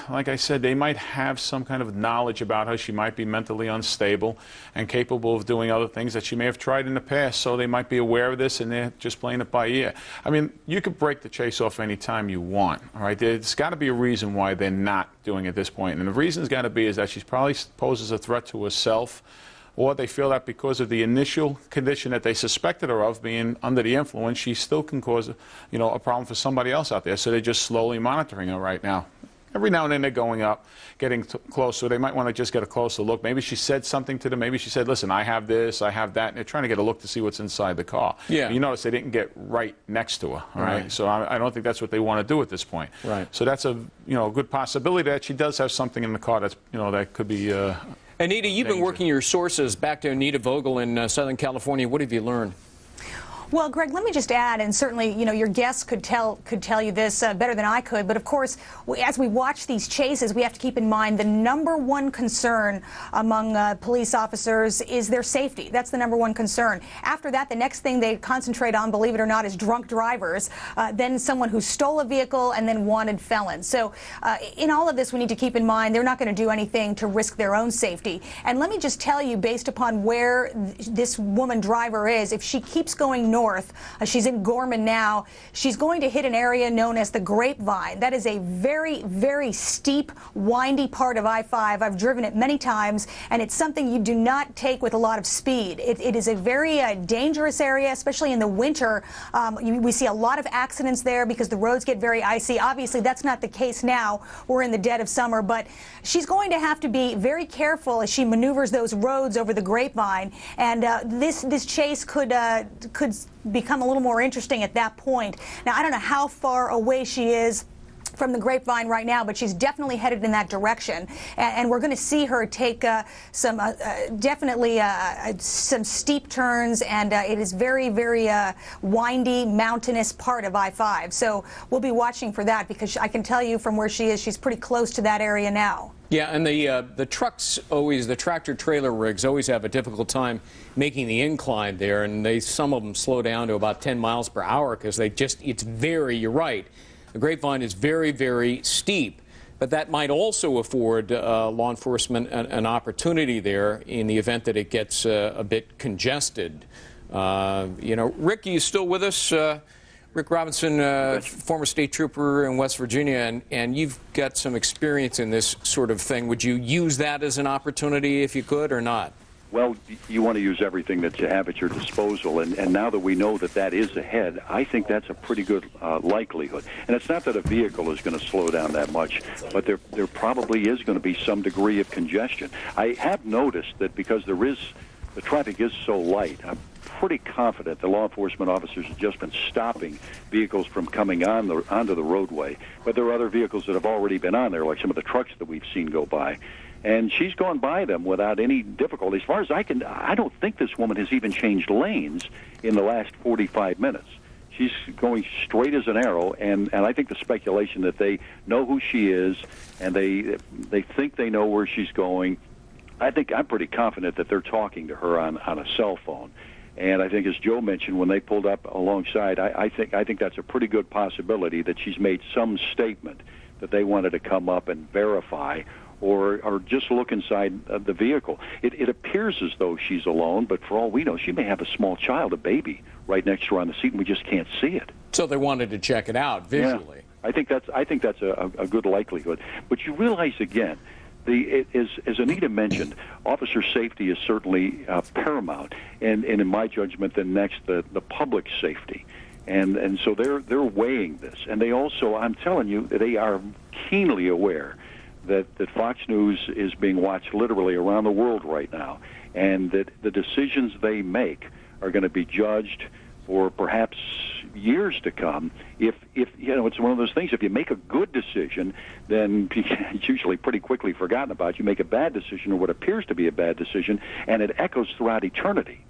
like I said, they might have some kind of knowledge about her. She might be mentally unstable and capable of doing other things that she may have tried in the past, so they might be aware of this, and they're just playing it by ear. I mean, you could break the chase off any time you want, all right? There's got to be a reason why they're not doing it at this point, and the reason's got to be is that she probably poses a threat to herself, or they feel that because of the initial condition that they suspected her of, being under the influence, she still can cause, you know, a problem for somebody else out there. So they're just slowly monitoring her right now. Every now and then they're going up, getting closer. They might want to just get a closer look. Maybe she said something to them. Maybe she said, listen, I have this, I have that. And they're trying to get a look to see what's inside the car. Yeah. You notice they didn't get right next to her, all right? So I don't think that's what they want to do at this point. Right. So that's a, you know, a good possibility that she does have something in the car that's, you know, that could be Anita, you've been working your sources. Back to Anita Vogel in Southern California. What have you learned? Well, Greg, let me just add, and certainly, you know, your guests could tell you this better than I could, but of course, as we watch these chases, we have to keep in mind the #1 concern among police officers is their safety. That's the #1 concern. After that, the next thing they concentrate on, believe it or not, is drunk drivers, then someone who stole a vehicle, and then wanted felons. So in all of this, we need to keep in mind they're not going to do anything to risk their own safety. And let me just tell you, based upon where this woman driver is, if she keeps going north, she's in Gorman now, she's going to hit an area known as the Grapevine. That is a very, very steep, windy part of I-5. I've driven it many times, and it's something you do not take with a lot of speed. It is a very dangerous area, especially in the winter. We see a lot of accidents there because the roads get very icy. Obviously, that's not the case now. We're in the dead of summer, but she's going to have to be very careful as she maneuvers those roads over the Grapevine, and this chase could become a little more interesting at that point. Now, I don't know how far away she is from the Grapevine right now, but she's definitely headed in that direction, and we're going to see her take some steep turns, and it is very, very windy, mountainous part of I-5. So we'll be watching for that, because I can tell you from where she is, she's pretty close to that area now. Yeah, and the trucks always, the tractor-trailer rigs always have a difficult time making the incline there, and some of them slow down to about 10 miles per hour because it's very, you're right, the Grapevine is very, very steep. But that might also afford law enforcement an opportunity there in the event that it gets a bit congested. You know, Rick, are you still with us? Rick Robinson, former state trooper in West Virginia, and you've got some experience in this sort of thing. Would you use that as an opportunity if you could, or not? Well, you want to use everything that you have at your disposal, and now that we know that that is ahead, I think that's a pretty good likelihood. And it's not that a vehicle is going to slow down that much, but there probably is going to be some degree of congestion. I have noticed that because the traffic is so light, I'm pretty confident the law enforcement officers have just been stopping vehicles from coming onto the roadway. But there are other vehicles that have already been on there, like some of the trucks that we've seen go by. And she's gone by them without any difficulty. As far as I don't think this woman has even changed lanes in the last 45 minutes. She's going straight as an arrow, and I think the speculation that they know who she is and they think they know where she's going, I'm pretty confident that they're talking to her on a cell phone. And I think, as Joe mentioned, when they pulled up alongside, I think that's a pretty good possibility that she's made some statement that they wanted to come up and verify, or just look inside the vehicle. It appears as though she's alone, but for all we know, she may have a small child, a baby, right next to her on the seat, and we just can't see it. So they wanted to check it out visually. Yeah, I think that's a good likelihood. But you realize again, as Anita mentioned, officer safety is certainly paramount, and in my judgment, then next the public safety. And so they're weighing this, and they also, I'm telling you, they are keenly aware that Fox News is being watched literally around the world right now, and that the decisions they make are going to be judged for perhaps years to come. If it's one of those things, if you make a good decision, then it's usually pretty quickly forgotten about. You make a bad decision, or what appears to be a bad decision, and it echoes throughout eternity.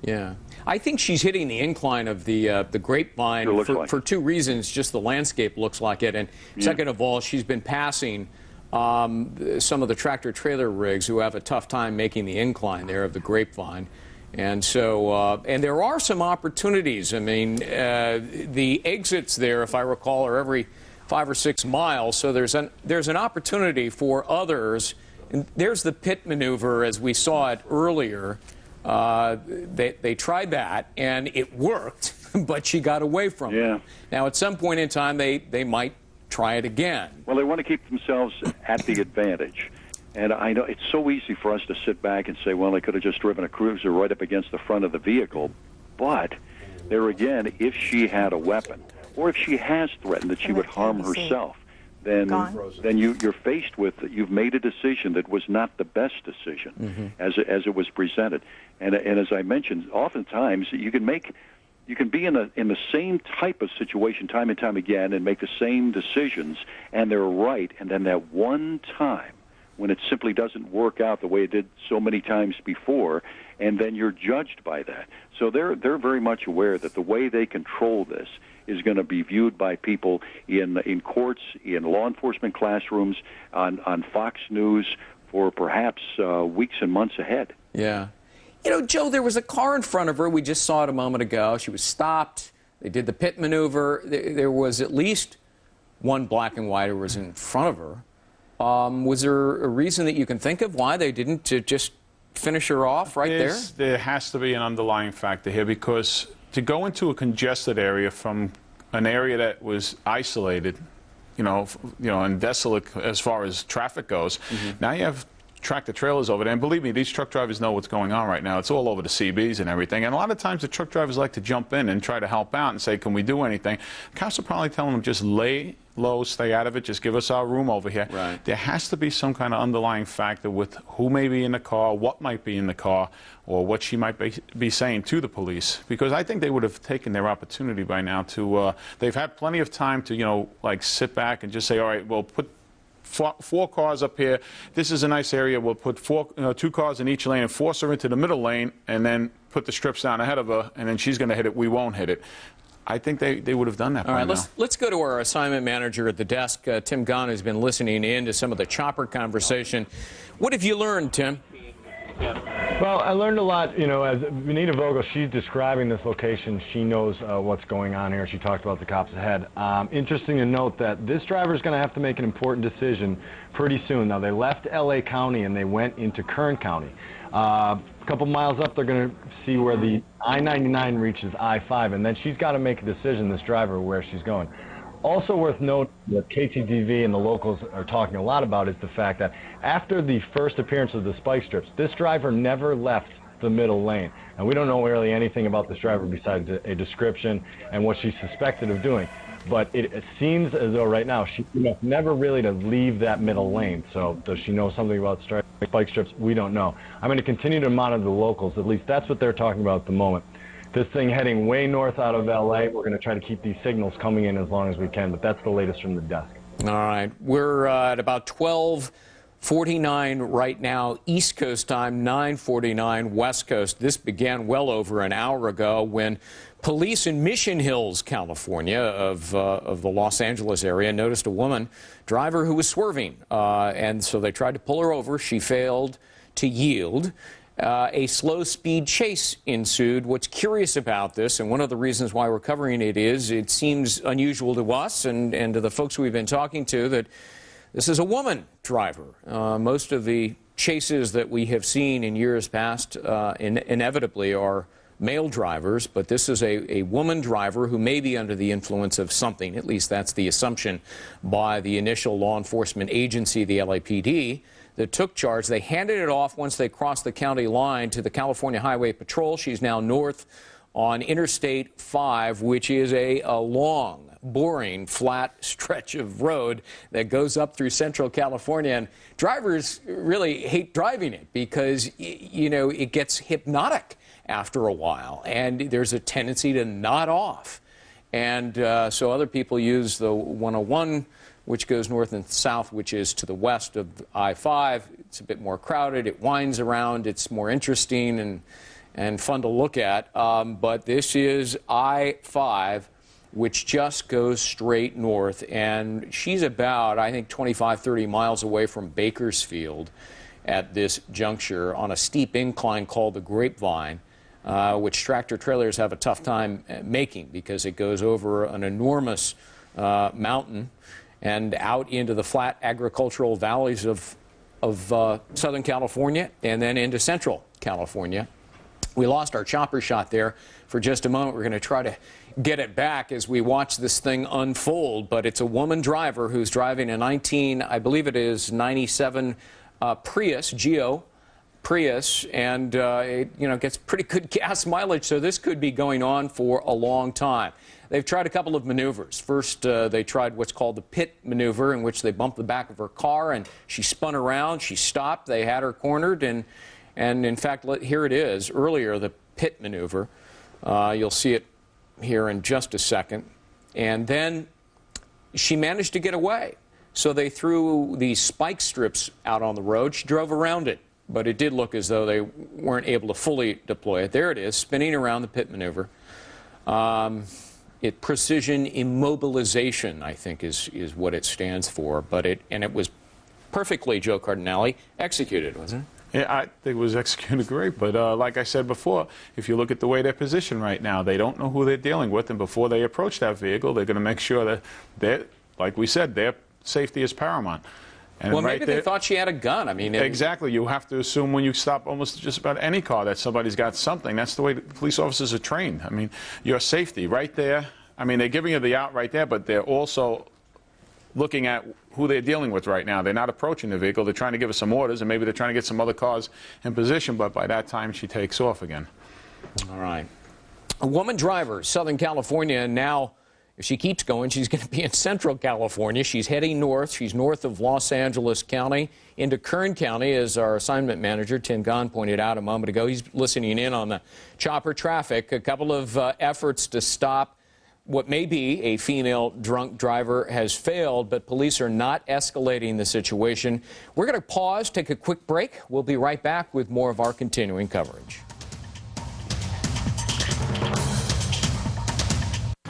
Yeah. I think she's hitting the incline of the Grapevine for two reasons. Just the landscape looks like it, and second of all, she's been passing some of the tractor-trailer rigs who have a tough time making the incline there of the Grapevine. And so, and there are some opportunities. I mean, the exits there, if I recall, are every 5 or 6 miles. So there's an opportunity for others. And there's the pit maneuver, as we saw it earlier. They tried that, and it worked, but she got away from it. Now, at some point in time, they might try it again. Well, they want to keep themselves at the advantage. And I know it's so easy for us to sit back and say, well, they could have just driven a cruiser right up against the front of the vehicle. But there again, if she had a weapon, or if she has threatened that she would harm herself, then you're faced with, you've made a decision that was not the best decision as it was presented. And as I mentioned, oftentimes you can be in the same type of situation time and time again and make the same decisions, and they're right, and then that one time when it simply doesn't work out the way it did so many times before, and then you're judged by that. So they're very much aware that the way they control this is going to be viewed by people in courts, in law enforcement classrooms, on Fox News for perhaps weeks and months ahead. Yeah. You know, Joe, there was a car in front of her. We just saw it a moment ago. She was stopped. They did the pit maneuver. There was at least one black and white who was in front of her. Was there a reason that you can think of why they didn't just finish her off right there? There has to be an underlying factor here, because to go into a congested area from an area that was isolated, and desolate as far as traffic goes, now you have tractor trailers over there, and believe me, these truck drivers know what's going on right now. It's all over the CBs and everything, and a lot of times the truck drivers like to jump in and try to help out and say, can we do anything? Cops are probably telling them, just lay low, stay out of it, just give us our room over here. Right. There has to be some kind of underlying factor with who may be in the car, what might be in the car, or what she might be saying to the police, because I think they would have taken their opportunity by now to, they've had plenty of time to, sit back and just say, all right, we'll put four cars up here. This is a nice area. We'll put 2 cars in each lane and force her into the middle lane, and then put the strips down ahead of her, and then she's going to hit it. We won't hit it. I think they would have done that by now. Let's go to our assignment manager at the desk, Tim Gunn, who's been listening in to some of the chopper conversation. What have you learned, Tim? Well, I learned a lot, as Anita Vogel, she's describing this location. She knows what's going on here. She talked about the cops ahead. Interesting to note that this driver is going to have to make an important decision pretty soon. Now, they left L.A. County and they went into Kern County. A couple miles up, they're going to see where the I-99 reaches I-5, and then she's got to make a decision, this driver, where she's going. Also worth noting that KTTV and the locals are talking a lot about is the fact that after the first appearance of the spike strips, this driver never left the middle lane. And we don't know really anything about this driver besides a description and what she's suspected of doing. But it seems as though right now she never really to leave that middle lane. So does she know something about spike strips? We don't know. I'm going to continue to monitor the locals. At least that's what they're talking about at the moment. This thing heading way north out of LA. We're going to try to keep these signals coming in as long as we can, but that's the latest from the desk. All right. We're at about 12:49 right now, East Coast time, 9:49 West Coast. This began well over an hour ago when police in Mission Hills, California, of the Los Angeles area, noticed a woman driver who was swerving. And so they tried to pull her over. She failed to yield. A slow speed chase ensued. What's curious about this, and one of the reasons why we're covering it is it seems unusual to us and to the folks we've been talking to that this is a woman driver. Most of the chases that we have seen in years past inevitably are male drivers, but this is a woman driver who may be under the influence of something. At least that's the assumption by the initial law enforcement agency, the LAPD, that took charge. They handed it off once they crossed the county line to the California Highway Patrol. She's now north on Interstate 5, which is a long, boring, flat stretch of road that goes up through Central California. And drivers really hate driving it because, you know, it gets hypnotic after a while, and there's a tendency to nod off. And so other people use the 101, which goes north and south, which is to the west of I-5. It's a bit more crowded. It winds around. It's more interesting and fun to look at. But this is I-5, which just goes straight north. And she's about, I think, 25, 30 miles away from Bakersfield at this juncture on a steep incline called the Grapevine, which tractor trailers have a tough time making because it goes over an enormous mountain and out into the flat agricultural valleys of Southern California and then into Central California. We lost our chopper shot there for just a moment. We're going to try to get it back as we watch this thing unfold, but it's a woman driver who's driving a 97 Prius, Geo Prius, and it gets pretty good gas mileage, so this could be going on for a long time. They've tried a couple of maneuvers. First, they tried what's called the pit maneuver, in which they bumped the back of her car, and she spun around. She stopped. They had her cornered, and in fact, here it is. Earlier, the pit maneuver. You'll see it here in just a second. And then she managed to get away. So they threw these spike strips out on the road. She drove around it, but it did look as though they weren't able to fully deploy it. There it is, spinning around the pit maneuver. Precision immobilization, I think, is what it stands for. But it was perfectly, Joe Cardinale, executed, wasn't it? Yeah, I think it was executed great. But like I said before, if you look at the way they're positioned right now, they don't know who they're dealing with. And before they approach that vehicle, they're going to make sure that like we said, their safety is paramount. And well, right maybe they thought she had a gun. I mean, exactly. You have to assume when you stop almost just about any car that somebody's got something. That's the way the police officers are trained. I mean, your safety right there. I mean, they're giving you the out right there, but they're also looking at who they're dealing with right now. They're not approaching the vehicle. They're trying to give us some orders, and maybe they're trying to get some other cars in position, but by that time, she takes off again. All right. A woman driver, Southern California, and now if she keeps going, she's going to be in Central California. She's heading north. She's north of Los Angeles County into Kern County, as our assignment manager, Tim Gunn, pointed out a moment ago. He's listening in on the chopper traffic. A couple of efforts to stop what may be a female drunk driver has failed, but police are not escalating the situation. We're going to pause, take a quick break. We'll be right back with more of our continuing coverage.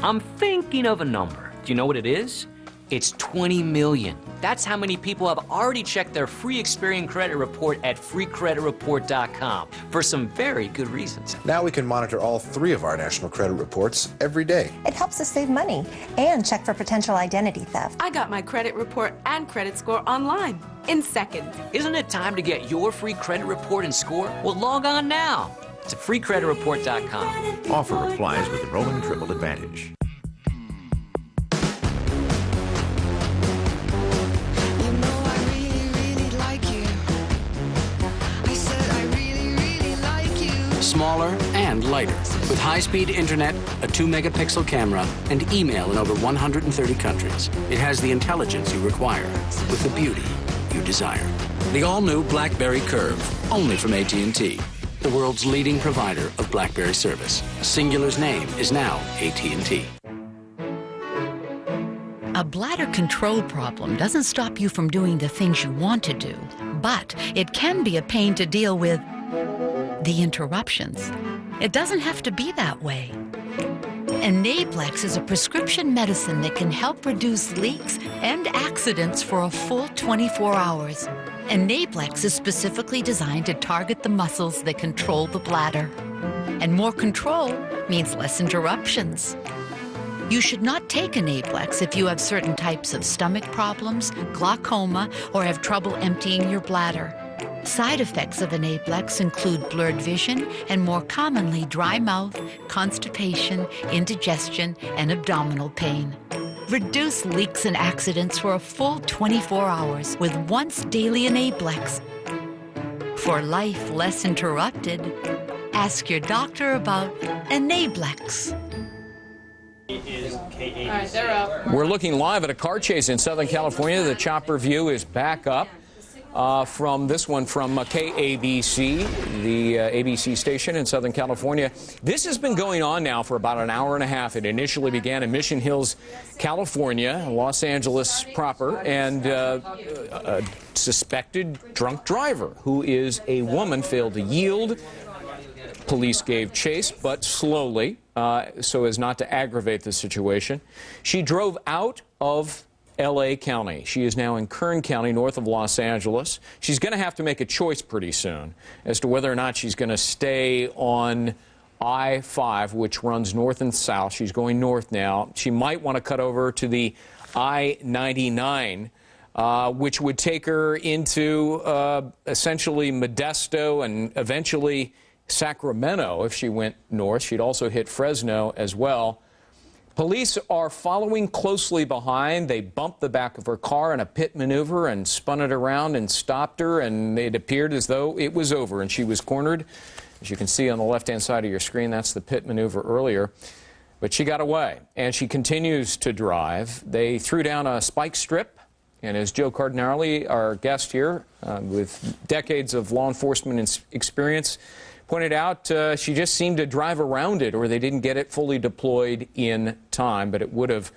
I'm thinking of a number. Do you know what it is? It's 20 million. That's how many people have already checked their free Experian credit report at freecreditreport.com for some very good reasons. Now we can monitor all 3 of our national credit reports every day. It helps us save money and check for potential identity theft. I got my credit report and credit score online in seconds. Isn't it time to get your free credit report and score? Well, log on now to freecreditreport.com. Offer applies with Roman Triple Advantage. smaller and lighter, with high-speed internet, a 2-megapixel camera, and email in over 130 countries. It has the intelligence you require, with the beauty you desire. The all-new BlackBerry Curve, only from AT&T, the world's leading provider of BlackBerry service. Singular's name is now AT&T. A bladder control problem doesn't stop you from doing the things you want to do, but it can be a pain to deal with the interruptions. It doesn't have to be that way. Enablex is a prescription medicine that can help reduce leaks and accidents for a full 24 hours. Enablex is specifically designed to target the muscles that control the bladder. And more control means less interruptions. You should not take Enablex if you have certain types of stomach problems, glaucoma, or have trouble emptying your bladder. Side effects of Enablex include blurred vision and, more commonly, dry mouth, constipation, indigestion, and abdominal pain. Reduce leaks and accidents for a full 24 hours with once daily Enablex. For life less interrupted, ask your doctor about Enablex. We're looking live at a car chase in Southern California. The chopper view is back up from this one from KABC, the ABC station in Southern California. This has been going on now for about an hour and a half. It initially began in Mission Hills, California, Los Angeles proper, and a suspected drunk driver who is a woman failed to yield. Police gave chase, but slowly, so as not to aggravate the situation. She drove out of L.A. County. She is now in Kern County, north of Los Angeles. She's going to have to make a choice pretty soon as to whether or not she's going to stay on I-5, which runs north and south. She's going north now. She might want to cut over to the I-99, which would take her into essentially Modesto and eventually Sacramento if she went north. She'd also hit Fresno as well. Police are following closely behind. They bumped the back of her car in a pit maneuver and spun it around and stopped her, and it appeared as though it was over and she was cornered. As you can see on the left-hand side of your screen, that's the pit maneuver earlier. But she got away, and she continues to drive. They threw down a spike strip, and as Joe Cardinale, our guest here, with decades of law enforcement experience, pointed out, she just seemed to drive around it, or they didn't get it fully deployed in time, but it would have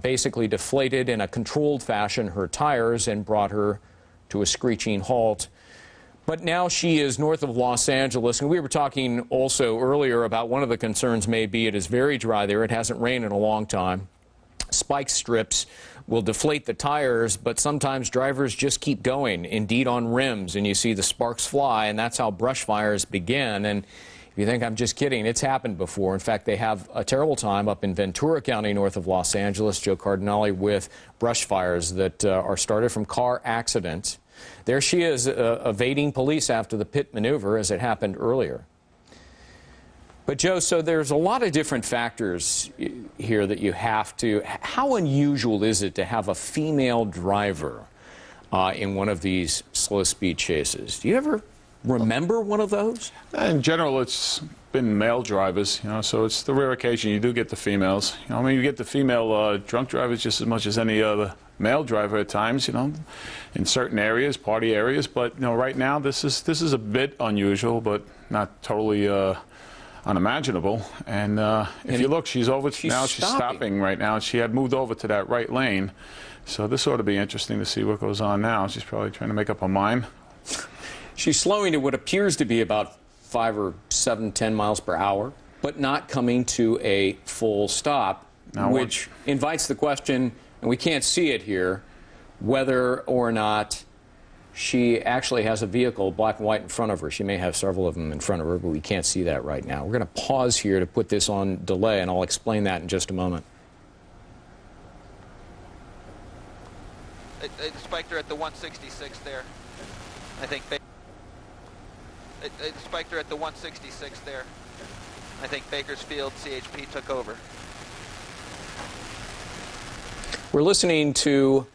basically deflated in a controlled fashion her tires and brought her to a screeching halt. But now she is north of Los Angeles, and we were talking also earlier about one of the concerns may be it is very dry there. It hasn't rained in a long time. Spike strips will deflate the tires, but sometimes drivers just keep going, indeed on rims, and you see the sparks fly, and that's how brush fires begin. And if you think I'm just kidding, it's happened before. In fact, they have a terrible time up in Ventura County, north of Los Angeles, Joe Cardinale, with brush fires that are started from car accidents. There she is evading police after the pit maneuver, as it happened earlier. But, Joe, so there's a lot of different factors here that you have to... How unusual is it to have a female driver in one of these slow-speed chases? Do you ever remember one of those? In general, it's been male drivers, you know, so it's the rare occasion you do get the females. You know, I mean, you get the female drunk drivers just as much as any other male driver at times, you know, in certain areas, party areas. But, you know, right now, this is a bit unusual, but not totally... unimaginable. And if you look, she's stopping right now. She had moved over to that right lane. So this ought to be interesting to see what goes on now. She's probably trying to make up her mind. She's slowing to what appears to be about 5 or 7, 10 miles per hour, but not coming to a full stop, which invites the question, and we can't see it here, whether or not she actually has a vehicle, black and white, in front of her. She may have several of them in front of her, but we can't see that right now. We're going to pause here to put this on delay, and I'll explain that in just a moment. It spiked her at the 166 there. I think it spiked her at the 166 there. I think Bakersfield CHP took over. We're listening to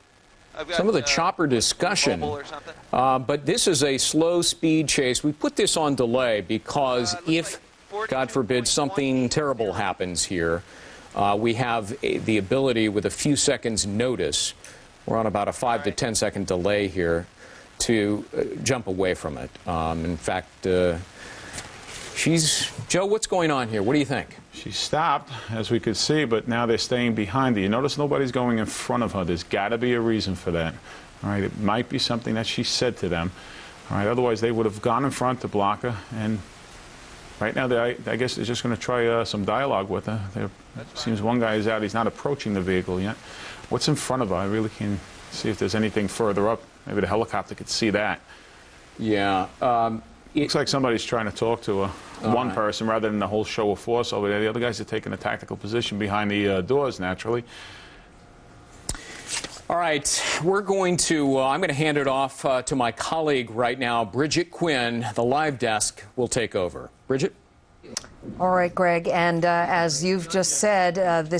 I've got, some of the chopper discussion. mobile or something. But this is a slow speed chase. We put this on delay because if, God forbid, something terrible happens here, we have the ability with a few seconds notice, we're on about a 5 to 10 second delay here, to jump away from it. In fact, Joe, what's going on here? What do you think? She stopped, as we could see, but now they're staying behind her. You notice nobody's going in front of her. There's got to be a reason for that. All right, it might be something that she said to them. All right, otherwise they would have gone in front to block her. And right now, I guess they're just going to try some dialogue with her. Seems one guy is out. He's not approaching the vehicle yet. What's in front of her? I really can't see if there's anything further up. Maybe the helicopter could see that. Yeah. Looks like somebody's trying to talk to her. One person rather than the whole show of force over there. The other guys are taking a tactical position behind the doors, naturally. All right, we're going to, I'm going to hand it off to my colleague right now, Bridget Quinn. The live desk will take over. Bridget? All right, Greg, and as you've just said, this